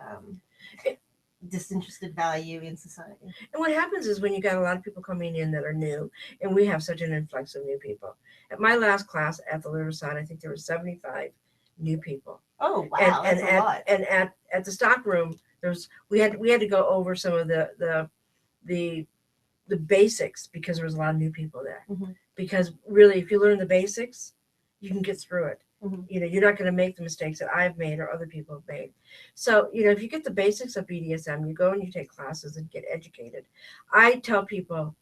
disinterested value in society. And what happens is when you got a lot of people coming in that are new, and we have such an influx of new people. At my last class at the Riverside, I think there were 75 new people. Oh wow, that's a lot. And at the stock room, we had to go over some of the basics because there was a lot of new people there. Mm-hmm. Because really, if you learn the basics, you can get through it. Mm-hmm. You know, you're not going to make the mistakes that I've made or other people have made. So, you know, if you get the basics of BDSM, you go and you take classes and get educated. I tell people,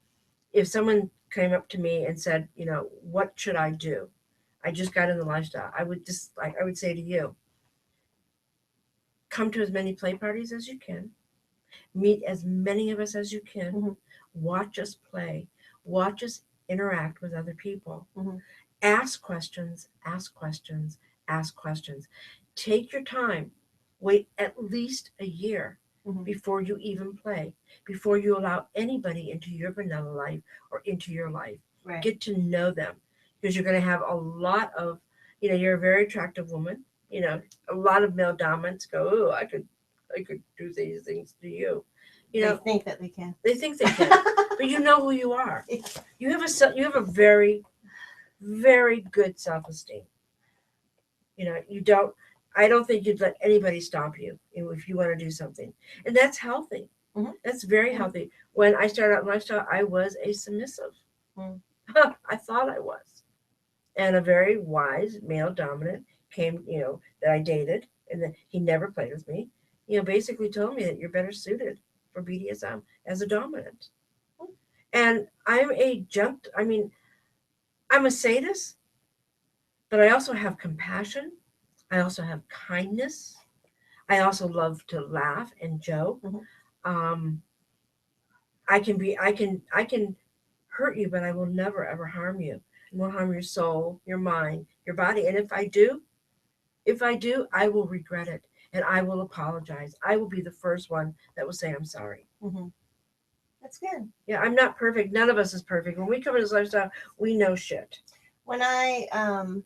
if someone came up to me and said, you know, what should I do? I just got in the lifestyle. I would say to you, come to as many play parties as you can, meet as many of us as you can, mm-hmm. watch us play, watch us interact with other people. Mm-hmm. Ask questions, ask questions, ask questions. Take your time. Wait at least a year mm-hmm. before you even play, before you allow anybody into your vanilla life or into your life. Right. Get to know them, because you're going to have a lot of, you know, you're a very attractive woman. You know, a lot of male dominants go, oh, I could do these things to you. You know, they think that they can. They think they can, but you know who you are. You have a very, very good self-esteem. You know, I don't think you'd let anybody stop you if you want to do something, and that's healthy. Mm-hmm. That's very healthy. When I started out lifestyle, I was a submissive. I thought I was, and a very wise male dominant came, you know, that I dated, and that he never played with me. You know, basically told me that you're better suited for BDSM as a dominant. And I'm a sadist, but I also have compassion. I also have kindness. I also love to laugh and joke. Mm-hmm. I can hurt you, but I will never ever harm you. I won't harm your soul, your mind, your body. And if I do, I will regret it, and I will apologize. I will be the first one that will say I'm sorry. Mm-hmm. That's good. Yeah, I'm not perfect. None of us is perfect. When we come into this lifestyle, we know shit. When I'm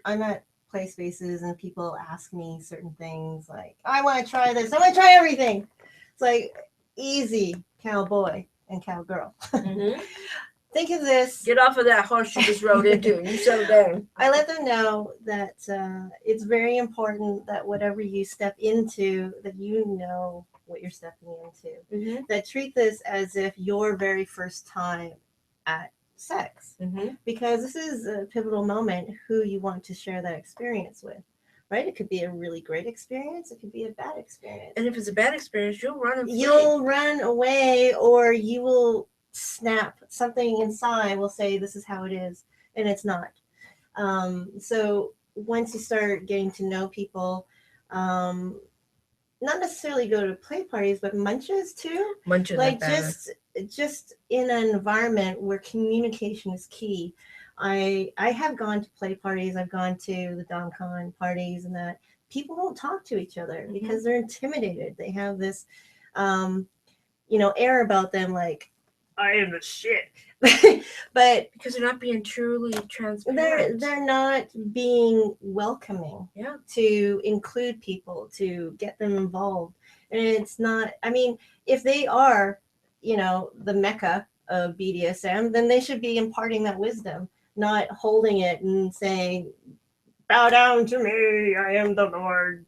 at play spaces and people ask me certain things like, I want to try this, I want to try everything. It's like, easy, cowboy and cowgirl. Mm-hmm. Think of this. Get off of that horse you just rode into and you settle down. I let them know that it's very important that whatever you step into, that you know what you're stepping into. Mm-hmm. That treat this as if your very first time at sex. Mm-hmm. Because this is a pivotal moment who you want to share that experience with. Right? It could be a really great experience. It could be a bad experience. And if it's a bad experience, you'll run and flee. You'll run away, or you will snap. Something inside will say, this is how it is, and it's not. So once you start getting to know people, not necessarily go to play parties, but munches too. Munches like just in an environment where communication is key. I have gone to play parties. I've gone to the DomCon parties, and that people don't talk to each other because they're intimidated. They have this, air about them, like, I am the shit. But because they're not being truly transparent. They're not being welcoming. Yeah. To include people, to get them involved. And it's not, I mean, if they are, the mecca of BDSM, then they should be imparting that wisdom, not holding it and saying, bow down to me, I am the Lord.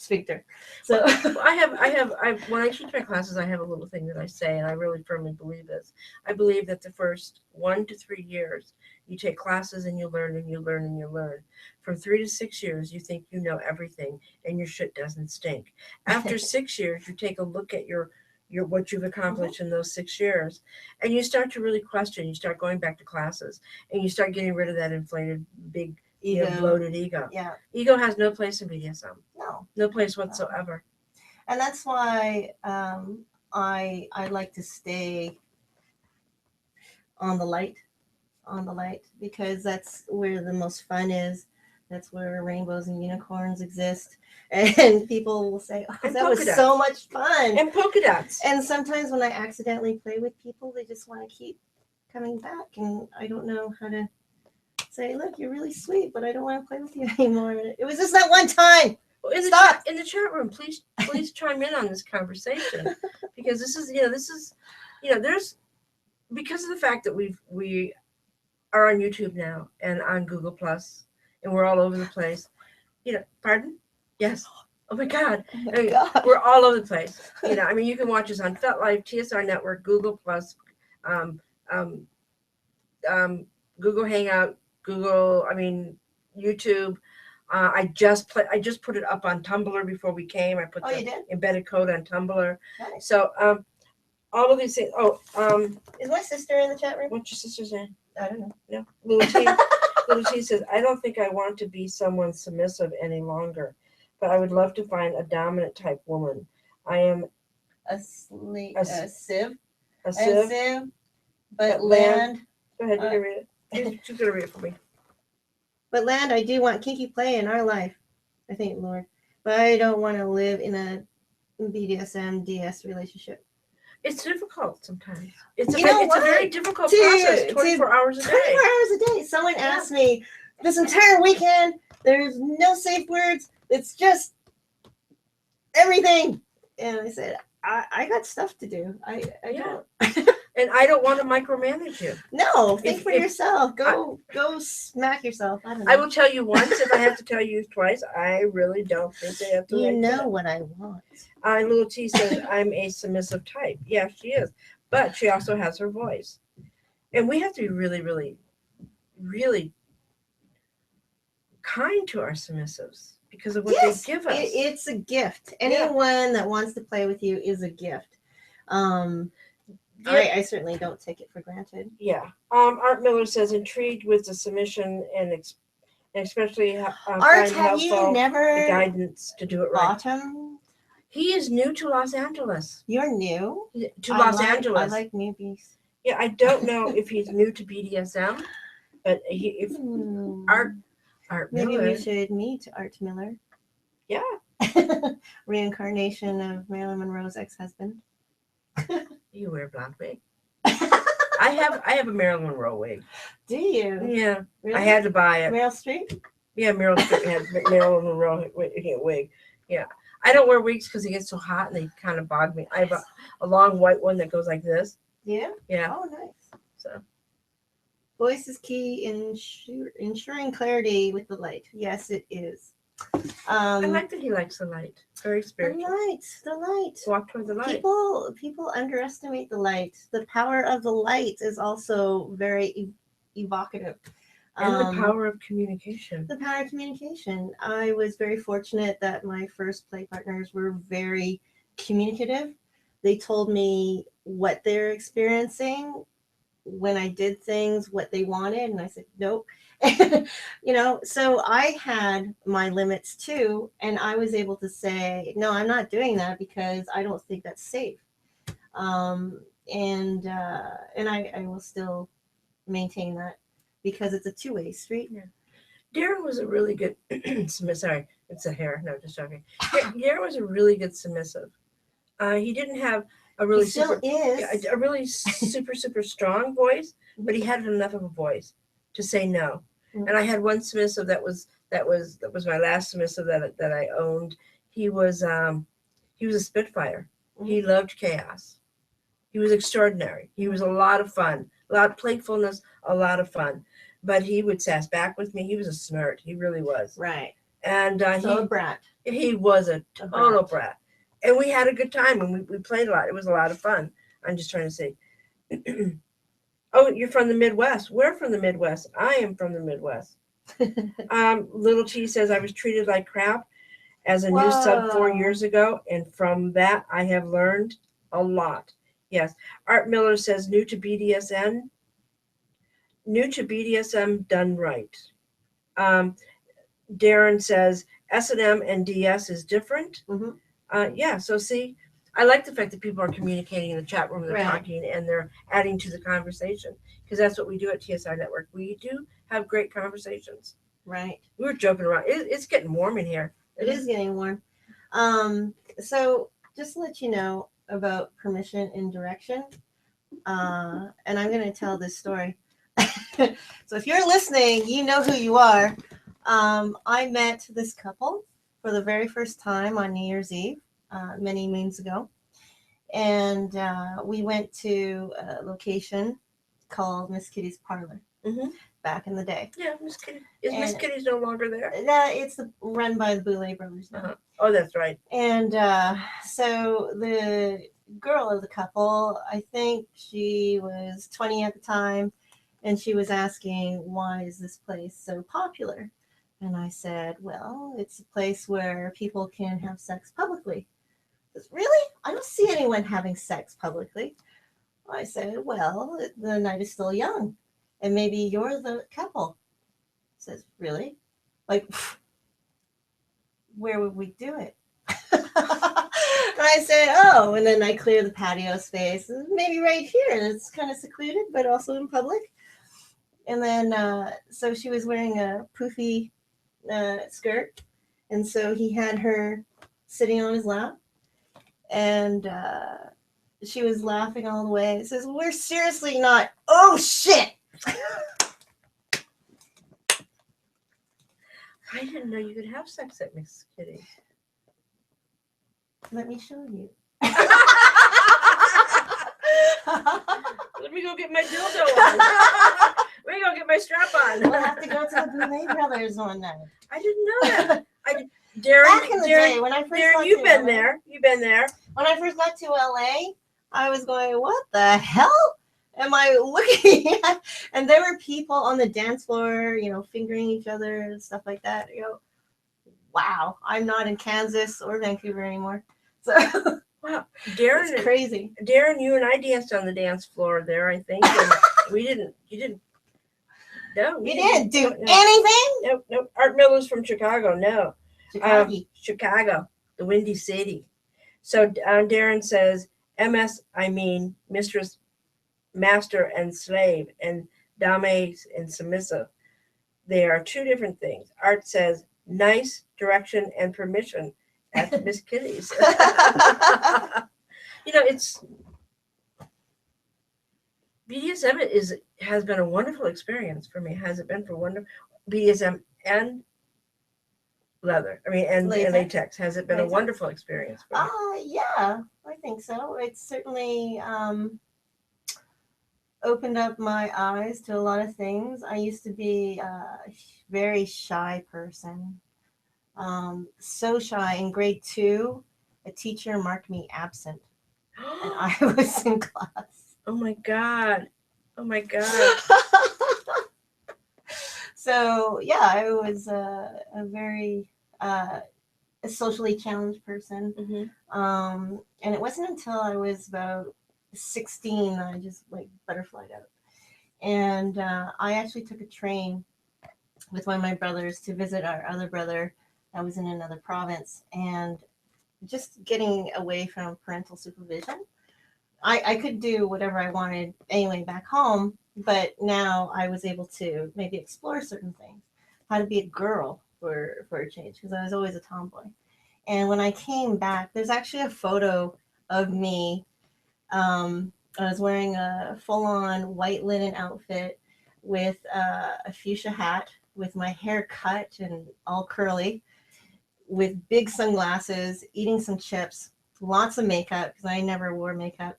Sphincter. So I when I teach my classes, I have a little thing that I say, and I really firmly believe this. I believe that the first 1 to 3 years, you take classes and you learn and you learn and you learn. From 3 to 6 years, you think you know everything and your shit doesn't stink. After 6 years, you take a look at your what you've accomplished in those 6 years, and you start to really question. You start going back to classes, and you start getting rid of that inflated big ego, bloated ego. Yeah. Ego has no place in BDSM. No place whatsoever. And that's why I like to stay on the light, because that's where the most fun is. That's where rainbows and unicorns exist. And people will say, oh, that was so much fun. And polka dots. And sometimes when I accidentally play with people, they just want to keep coming back. And I don't know how to say, look, you're really sweet, but I don't want to play with you anymore. It was just that one time. Stop. In the chat room, please chime in on this conversation, because this is there's, because of the fact that we are on YouTube now and on Google Plus, and we're all over the place. Pardon? Yes. Oh my God. God. We're all over the place. You can watch us on FetLife, TSR Network, Google Plus, Google Hangout, YouTube. I just put it up on Tumblr before we came. I put the embedded code on Tumblr. Nice. So all of these things. Is my sister in the chat room? What's your sister's name? I don't know. No. Little T says, I don't think I want to be someone submissive any longer, but I would love to find a dominant type woman. I am a sieve. A sieve. But land. Go ahead, you can read it. She's going to read it for me. But land, I do want kinky play in our life. I thank Lord. But I don't want to live in a BDSM DS relationship. It's difficult sometimes. It's a very difficult process. 24 hours a day. 24 hours a day. Someone asked me this entire weekend, there's no safe words. It's just everything. And I said, I got stuff to do. I don't. And I don't want to micromanage you. No, think for yourself. Go smack yourself. I don't know. I will tell you once. If I have to tell you twice, I really don't think they have to. You know what I want. Little T says, I'm a submissive type. Yeah, she is. But she also has her voice. And we have to be really, really, really kind to our submissives because of what they give us. It's a gift. Anyone that wants to play with you is a gift. I certainly don't take it for granted. Yeah. Art Miller says, intrigued with the submission and especially Art, have you never the guidance to do it right? Bottom? He is new to Los Angeles. You're new? To Los Angeles. I like newbies. Yeah, I don't know if he's new to BDSM, but Art Maybe Miller. we should meet Art Miller. Yeah. Reincarnation of Marilyn Monroe's ex-husband. You wear a blonde wig. I have a Marilyn Monroe wig. Do you? Yeah. Really? I had to buy it. Meryl Streep? Yeah, Meryl Streep had Marilyn Monroe wig. Yeah. I don't wear wigs because it gets so hot and they kind of bog me. I have a long white one that goes like this. Yeah? Yeah. Oh, nice. So. Voice is key in ensuring clarity with the light. Yes, it is. I like that he likes the light. Very spiritual. The light. Walk toward the light. People underestimate the light. The power of the light is also very evocative. And the power of communication. The power of communication. I was very fortunate that my first play partners were very communicative. They told me what they're experiencing when I did things, what they wanted, and I said, nope. So I had my limits too, and I was able to say, no, I'm not doing that because I don't think that's safe. And I will still maintain that because it's a two-way street. Yeah. Darren was a really good sorry, it's a hair. No, just joking. Darren was a really good submissive. He didn't have a really a really super strong voice, but he had enough of a voice to say no. Mm-hmm. And I had one submissive that was my last submissive that I owned. He was a spitfire. Mm-hmm. He loved chaos. He was extraordinary. He was a lot of fun, a lot of playfulness, a lot of fun. But he would sass back with me. He was a snort. He really was. Right. And a brat. He was a total brat. And we had a good time and we played a lot. It was a lot of fun. I'm just trying to say. Oh, you're from the Midwest. We're from the Midwest. I am from the Midwest. Little T says, I was treated like crap as a new sub 4 years ago. And from that, I have learned a lot. Yes. Art Miller says, new to BDSM done right. Darren says, S&M and DS is different. Mm-hmm. Yeah, so see, I like the fact that people are communicating in the chat room, they're talking, and they're adding to the conversation, because that's what we do at TSR Network. We do have great conversations. Right. We were joking around. It's getting warm in here. It is getting warm. So just to let you know about permission and direction, and I'm going to tell this story. So if you're listening, you know who you are. I met this couple for the very first time on New Year's Eve, many moons ago. And we went to a location called Miss Kitty's Parlor back in the day. Yeah, Miss Kitty. Is Miss Kitty's no longer there? It's run by the Boulay brothers now. Oh, that's right. And so the girl of the couple, I think she was 20 at the time, and she was asking, why is this place so popular? And I said, well, it's a place where people can have sex publicly. She says, really? I don't see anyone having sex publicly. I said, well, the night is still young, and maybe you're the couple. She says, really? Like, where would we do it? And I said, oh, and then I clear the patio space. Maybe right here. It's kind of secluded, but also in public. And then, so she was wearing a poofy skirt. And so he had her sitting on his lap. And she was laughing all the way. It says, we're seriously not. Oh, shit. I didn't know you could have sex at Miss Kitty. Let me show you. Let me go get my dildo on. Let me go get my strap on. We'll have to go to the Boulay brothers one night. I didn't know that. Darren, back in the day when I first Darren, got you've to been LA, there. You've been there. When I first got to LA, I was going, what the hell am I looking at? And there were people on the dance floor, you know, fingering each other and stuff like that. You know, wow, I'm not in Kansas or Vancouver anymore. So wow, Darren, it's crazy. Darren, you and I danced on the dance floor there, I think. And we didn't. You didn't. No, you didn't do anything. Nope. Art Miller's from Chicago. No, Chicago, the Windy City. So Darren says, MS, I mean mistress, master, and slave, and dame and submissive. They are two different things. Art says nice direction and permission at Miss Kitty's. You know, it's BDSM has been a wonderful experience for me. Has it been for BDSM and leather? I mean, and latex. Has it been a wonderful experience for me? Yeah, I think so. It's certainly opened up my eyes to a lot of things. I used to be a very shy person. So shy. In grade 2, a teacher marked me absent, and I was in class. Oh my God. So yeah, I was a very a socially challenged person. And it wasn't until I was about 16 that I just like butterflied out. And I actually took a train with one of my brothers to visit our other brother that was in another province, and just getting away from parental supervision. I could do whatever I wanted anyway back home, but now I was able to maybe explore certain things, how to be a girl for a change, because I was always a tomboy. And when I came back, there's actually a photo of me. I was wearing a full-on white linen outfit with a fuchsia hat, with my hair cut and all curly, with big sunglasses, eating some chips, lots of makeup, because I never wore makeup,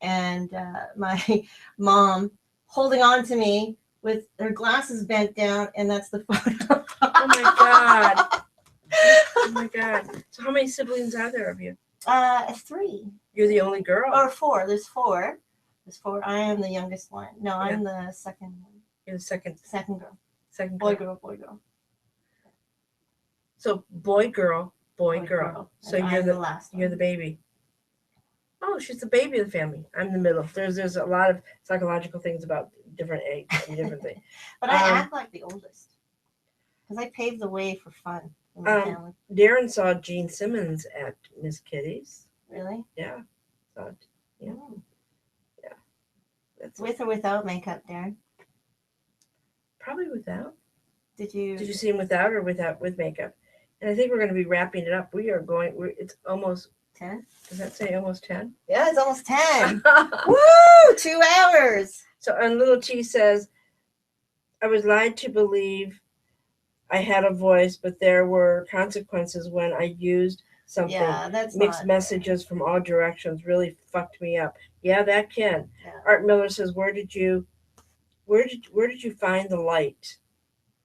and my mom holding on to me with her glasses bent down, and that's the photo. Oh my God. Oh my God. So how many siblings are there of you? 3. You're the only girl? Or 4. There's 4. I am the youngest one. No, I'm the second one. You're the second girl. Second boy, girl. girl. So boy, girl. So you're the last one. You're the baby. Oh, she's the baby of the family. I'm the middle. There's a lot of psychological things about different eggs and different things. But I act like the oldest, because I paved the way for fun in my family. Darren saw Gene Simmons at Miss Kitty's. Really? Yeah. Yeah. Yeah. That's with or without makeup, Darren? Probably without. Did you see him without or with makeup? And I think we're going to be wrapping it up. It's almost 10. Does that say almost 10? Yeah, it's almost 10. Woo! 2 hours. So, and Little T says, I was lied to believe I had a voice, but there were consequences when I used something. Yeah, that's mixed messages from all directions really fucked me up. Yeah, that can. Yeah. Art Miller says, where did you find the light?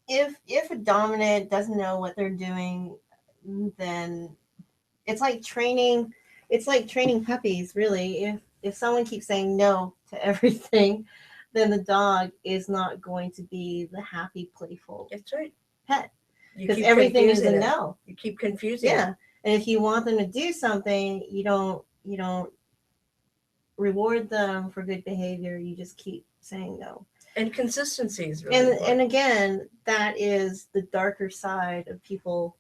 If a dominant doesn't know what they're doing, then it's like training. It's like training puppies, really. If someone keeps saying no to everything, then the dog is not going to be the happy, playful That's right. pet. Because everything is a no. You keep confusing. Yeah, and if you want them to do something, you don't reward them for good behavior. You just keep saying no. And consistency is really important. And again, that is the darker side of people.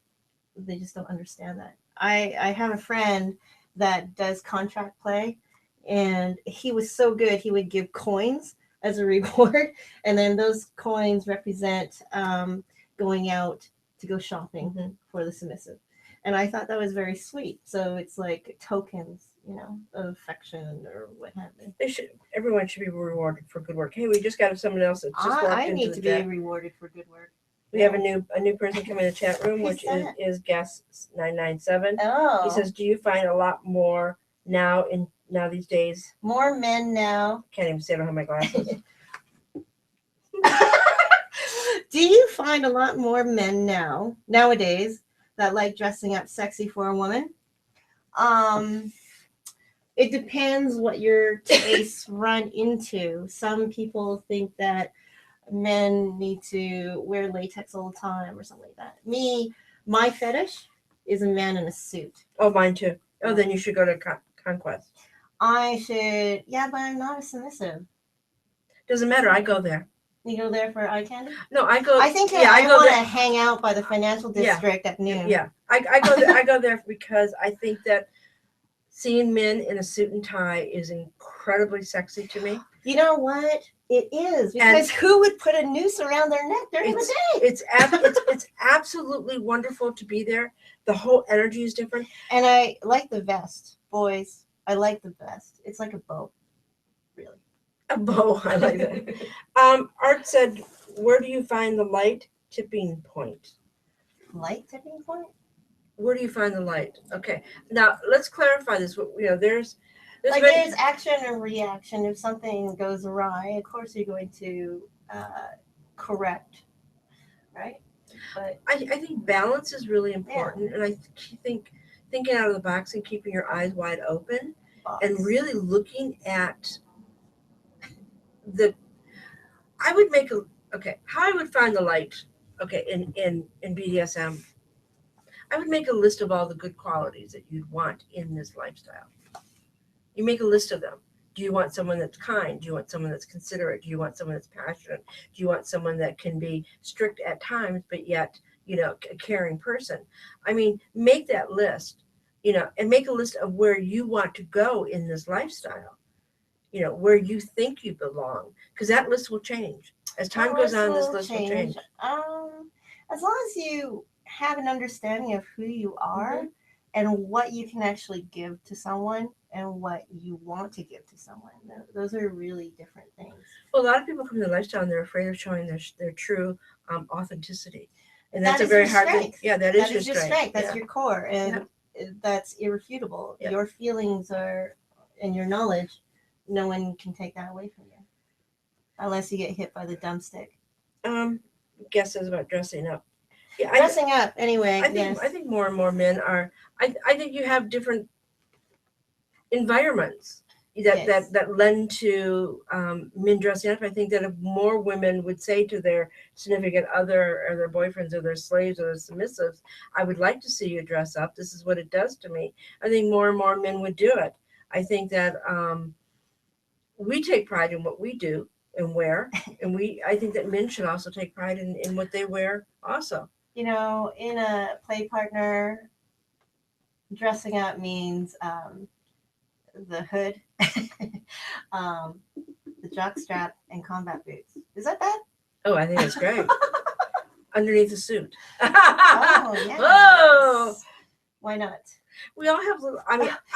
They just don't understand that. I have a friend that does contract play, and he was so good. He would give coins as a reward, and then those coins represent going out to go shopping for the submissive. And I thought that was very sweet. So it's like tokens, of affection or what have you. Everyone should be rewarded for good work. Hey, we just got someone else that just walked into the chat. I need to be rewarded for good work. We have a new person coming in the chat room, which is guest 997. Oh. He says, do you find a lot more now these days? More men now. Can't even say I don't have my glasses. Do you find a lot more men nowadays that like dressing up sexy for a woman? It depends what your tastes run into. Some people think that men need to wear latex all the time or something like that. My fetish is a man in a suit. Oh, mine too. Oh, then you should go to Conquest. I should, yeah, but I'm not a submissive. Doesn't matter. I go there. You go there for eye candy? No, I go. I think I want to hang out by the financial district at noon. Yeah, I go there. I go there because I think that seeing men in a suit and tie is incredibly sexy to me. You know what? It is, because who would put a noose around their neck during the day? It's absolutely wonderful to be there. The whole energy is different. And I like the vest, boys. I like the vest. It's like a bow, really. A bow, I like that. Art said, where do you find the light tipping point? Light tipping point? Where do you find the light? Okay, now let's clarify this. There's action and reaction. If something goes awry, of course you're going to correct, right? But I think balance is really important, and I think thinking out of the box and keeping your eyes wide open and really looking at how I would find the light, in BDSM. I would make a list of all the good qualities that you'd want in this lifestyle. You make a list of them. Do you want someone that's kind? Do you want someone that's considerate? Do you want someone that's passionate? Do you want someone that can be strict at times, but yet, a caring person? I mean, make that list, and make a list of where you want to go in this lifestyle, where you think you belong, because that list will change. As time goes on, this list will change. As long as you have an understanding of who you are and what you can actually give to someone and what you want to give to someone. Those are really different things. Well, a lot of people come to the lifestyle and they're afraid of showing their true authenticity. And that's a very hard thing. Yeah, that is your strength. That's your core. And that's irrefutable. Yeah. Your feelings and your knowledge, no one can take that away from you. Unless you get hit by the dumbstick. Guesses about dressing up. Yeah, dressing up, anyway. I think more and more men are. I think you have different environments that lend to men dressing up. I think that if more women would say to their significant other or their boyfriends or their slaves or their submissives, I would like to see you dress up. This is what it does to me. I think more and more men would do it. I think that we take pride in what we do and wear, and I think that men should also take pride in what they wear also. In a play partner, dressing up means the hood, the jock strap, and combat boots. Is that bad? Oh, I think that's great. Underneath the suit. Oh, yeah. Whoa! Why not? We all have little.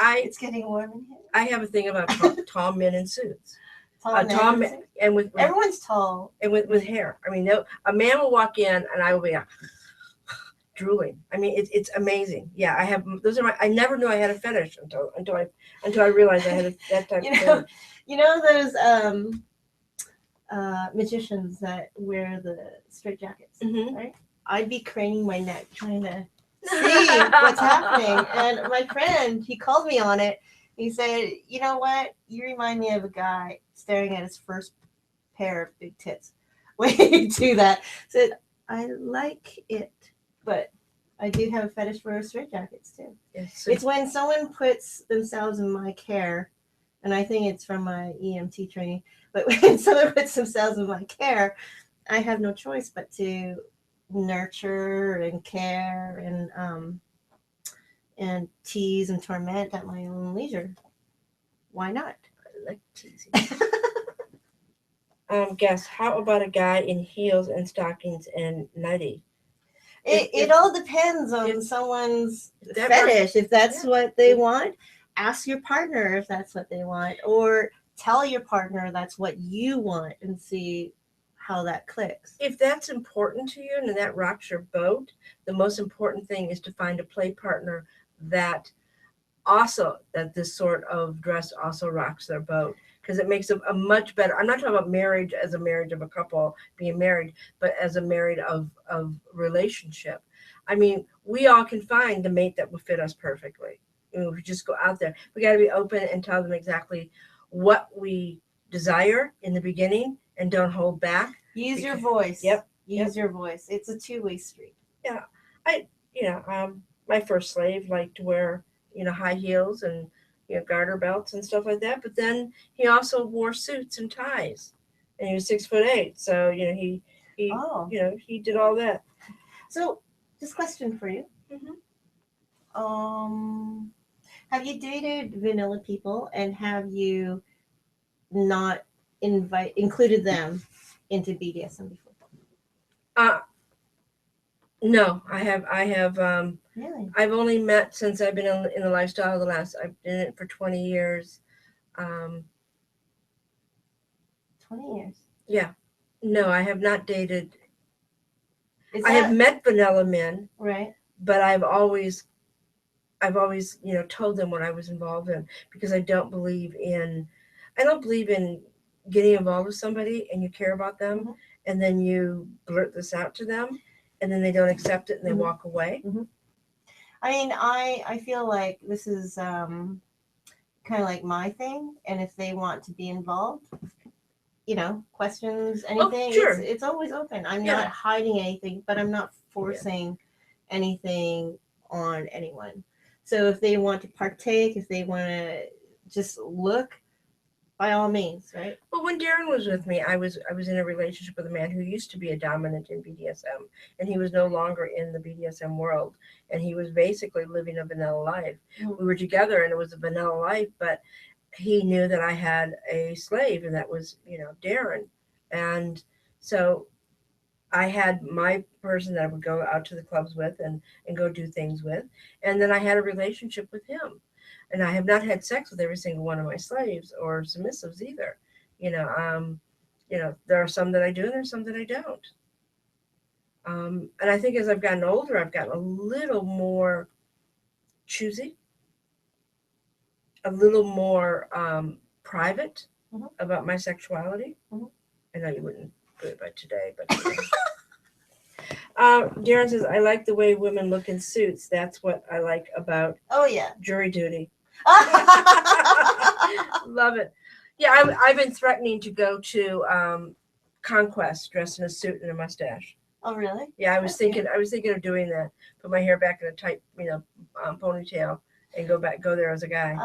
It's getting warm in here. I have a thing about tall men in suits. Tall men, and with everyone's tall and with hair. I mean, a man will walk in, and I will be drooling. I mean, it's amazing. Yeah, I have those are my. I never knew I had a fetish until I realized I had that type of fetish. You know those magicians that wear the straight jackets, right? I'd be craning my neck trying to see what's happening. And my friend, he called me on it. He said, "You know what? You remind me of a guy staring at his first pair of big tits." When you do that, said, "I like it, but I do have a fetish for straight jackets too." It's when someone puts themselves in my care, and I think it's from my EMT training. But when someone puts themselves in my care, I have no choice but to nurture and care and tease and torment at my own leisure. Why not? I like teasing. Guess, how about a guy in heels and stockings and nutty? It all depends on someone's fetish. If that's what they want, ask your partner if that's what they want, or tell your partner that's what you want and see how that clicks. If that's important to you and that rocks your boat, the most important thing is to find a play partner that this sort of dress also rocks their boat, because it makes a much better. I'm not talking about marriage as a marriage of a couple being married, but as a married of relationship. I mean, we all can find the mate that will fit us perfectly. We just go out there. We got to be open and tell them exactly what we desire in the beginning, and don't hold back. Use your voice. Yep. Use your voice. It's a two-way street. Yeah. My first slave liked to wear, high heels and, garter belts and stuff like that. But then he also wore suits and ties, and he was 6'8". So, he did all that. So, this question for you. Have you dated vanilla people, and have you not included them into BDSM before? No, I have. Really? I've only met since I've been in the lifestyle. I've been in it for 20 years. 20 years. Yeah. No, I have not dated. I have met vanilla men. Right. But I've always, told them what I was involved in, because I don't believe in getting involved with somebody and you care about them, and then you blurt this out to them, and then they don't accept it and they walk away. I mean, I feel like this is kind of like my thing, and if they want to be involved, questions, anything, sure. It's always open. I'm not hiding anything, but I'm not forcing anything on anyone. So if they want to partake, if they want to just look, by all means, right? Well, when Darren was with me, I was in a relationship with a man who used to be a dominant in BDSM, and he was no longer in the BDSM world, and he was basically living a vanilla life. We were together, and it was a vanilla life, but he knew that I had a slave, and that was, Darren. And so I had my person that I would go out to the clubs with and go do things with, and then I had a relationship with him. And I have not had sex with every single one of my slaves or submissives either. There are some that I do and there's some that I don't. And I think as I've gotten older, I've gotten a little more choosy, a little more private about my sexuality. I know you wouldn't do it by today, but... Darren says, I like the way women look in suits. That's what I like about jury duty. Love it. Yeah, I've been threatening to go to Conquest dressed in a suit and a mustache. Oh, really? Yeah, I was thinking of doing that. Put my hair back in a tight, ponytail, and go there as a guy.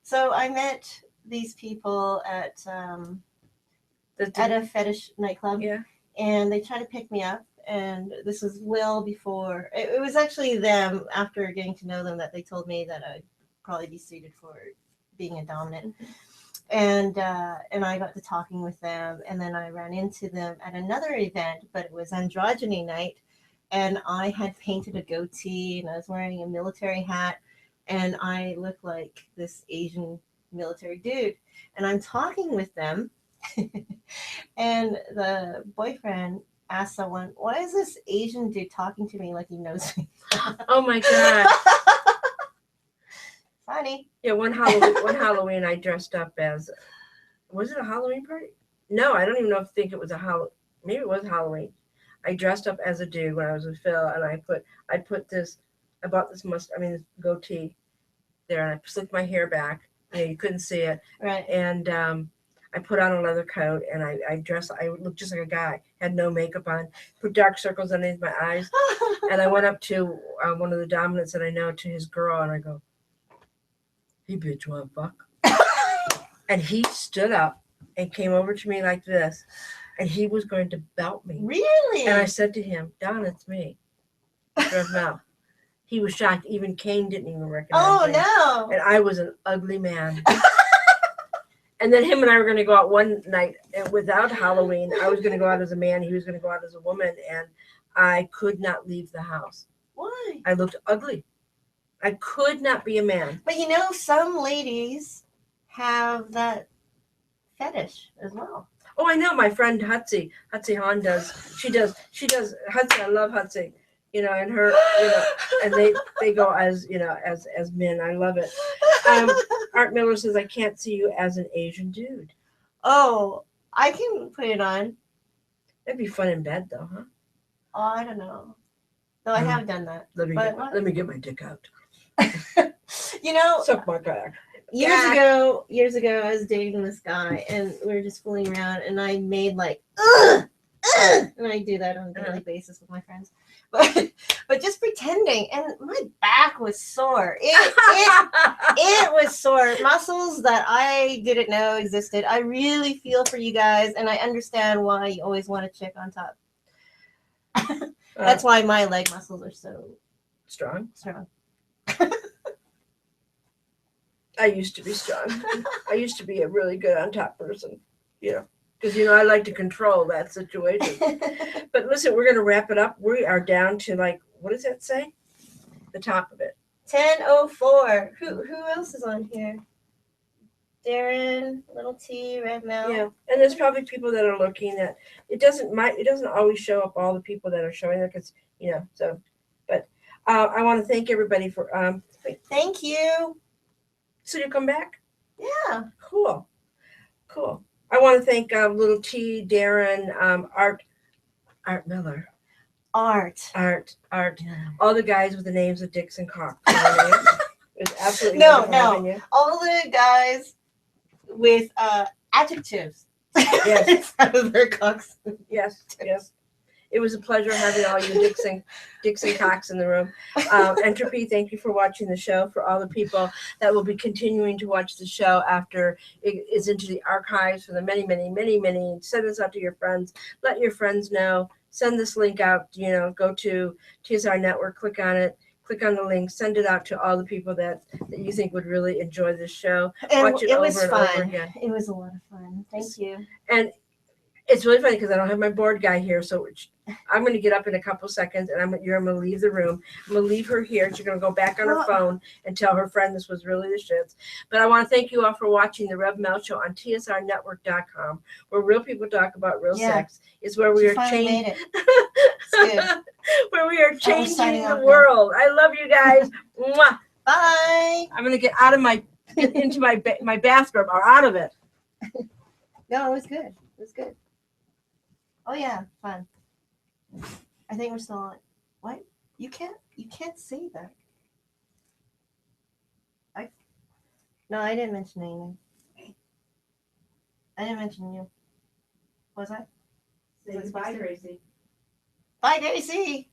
So I met these people at a fetish nightclub. Yeah. And they tried to pick me up. And this was well before. It was actually them, after getting to know them, that they told me that I'd probably be suited for being a dominant. And I got to talking with them, and then I ran into them at another event, but it was androgyny night, and I had painted a goatee, and I was wearing a military hat, and I looked like this Asian military dude. And I'm talking with them, and the boyfriend ask someone, why is this Asian dude talking to me like he knows me? Oh my God. Funny. Yeah, one Halloween I dressed up as, was it a Halloween party? No, I don't even know if think it was a Halloween. Maybe it was Halloween. I dressed up as a dude when I was with Phil, and I bought this this goatee there, and I slicked my hair back. You couldn't see it. Right. And I put on a leather coat, and I looked just like a guy. Had no makeup on, put dark circles underneath my eyes, and I went up to one of the dominants that I know, to his girl, and I go, "Hey, bitch, wanna fuck?" And he stood up and came over to me like this, and he was going to belt me. Really? And I said to him, "Don, it's me, Rev Mel." He was shocked. Even Kane didn't even recognize me. Oh, no. And I was an ugly man. And then him and I were going to go out one night without Halloween. I was going to go out as a man. He was going to go out as a woman. And I could not leave the house. Why? I looked ugly. I could not be a man. But some ladies have that fetish as well. Oh, I know. My friend Hutzi Hahn does. She does. Hutzi, I love Hutzi. And her, and they go as men. I love it. Art Miller says, I can't see you as an Asian dude. Oh, I can put it on. That'd be fun in bed, though, huh? Oh, I don't know. No, I have done that. Let me get my dick out. Suck my cock. Years ago, I was dating this guy, and we were just fooling around, and I made like, and I do that on a daily basis with my friends, but just pretending, and my back was sore. It was sore. Muscles that I didn't know existed. I really feel for you guys, and I understand why you always want a chick on top. That's why my leg muscles are so strong. I used to be strong. I used to be a really good on top person, because I like to control that situation. But listen, we're going to wrap it up. We are down to what does that say? The top of it. 10:04. Who else is on here? Darren, Little T, Rev Mel. Yeah, and there's probably people that are looking at it. Doesn't always show up all the people that are showing it, because so. But I want to thank everybody for. Thank you. So you come back? Yeah. Cool. I want to thank Little T, Darren, Art Miller. Art. Yeah. All the guys with the names of dicks and cocks. It's absolutely no. All the guys with adjectives. Yes. Instead of their cocks. Yes. It was a pleasure having all you dicks and cocks in the room. Entropy, thank you for watching the show. For all the people that will be continuing to watch the show after it is into the archives, for the many, send this out to your friends. Let your friends know. Send this link out. Go to TSR Network, click on it. Click on the link, send it out to all the people that you think would really enjoy this show. And watch it over was and fun. Over again. It was a lot of fun. Thank you. And it's really funny because I don't have my board guy here, so I'm going to get up in a couple seconds, and I'm going to leave the room. I'm going to leave her here. She's going to go back on her phone and tell her friend this was really the shits. But I want to thank you all for watching the Rev Mel Show on TSRnetwork.com, where real people talk about real sex. Is where we are changing. Where we are changing the world. I love you guys. Mwah. Bye. I'm going to get into my bathroom, or out of it. No, it was good. Oh yeah, fun. I think we're still on. What? You can't say that. No, I didn't mention anything. I didn't mention you. Was I? Say bye, Gracie. Bye, Gracie.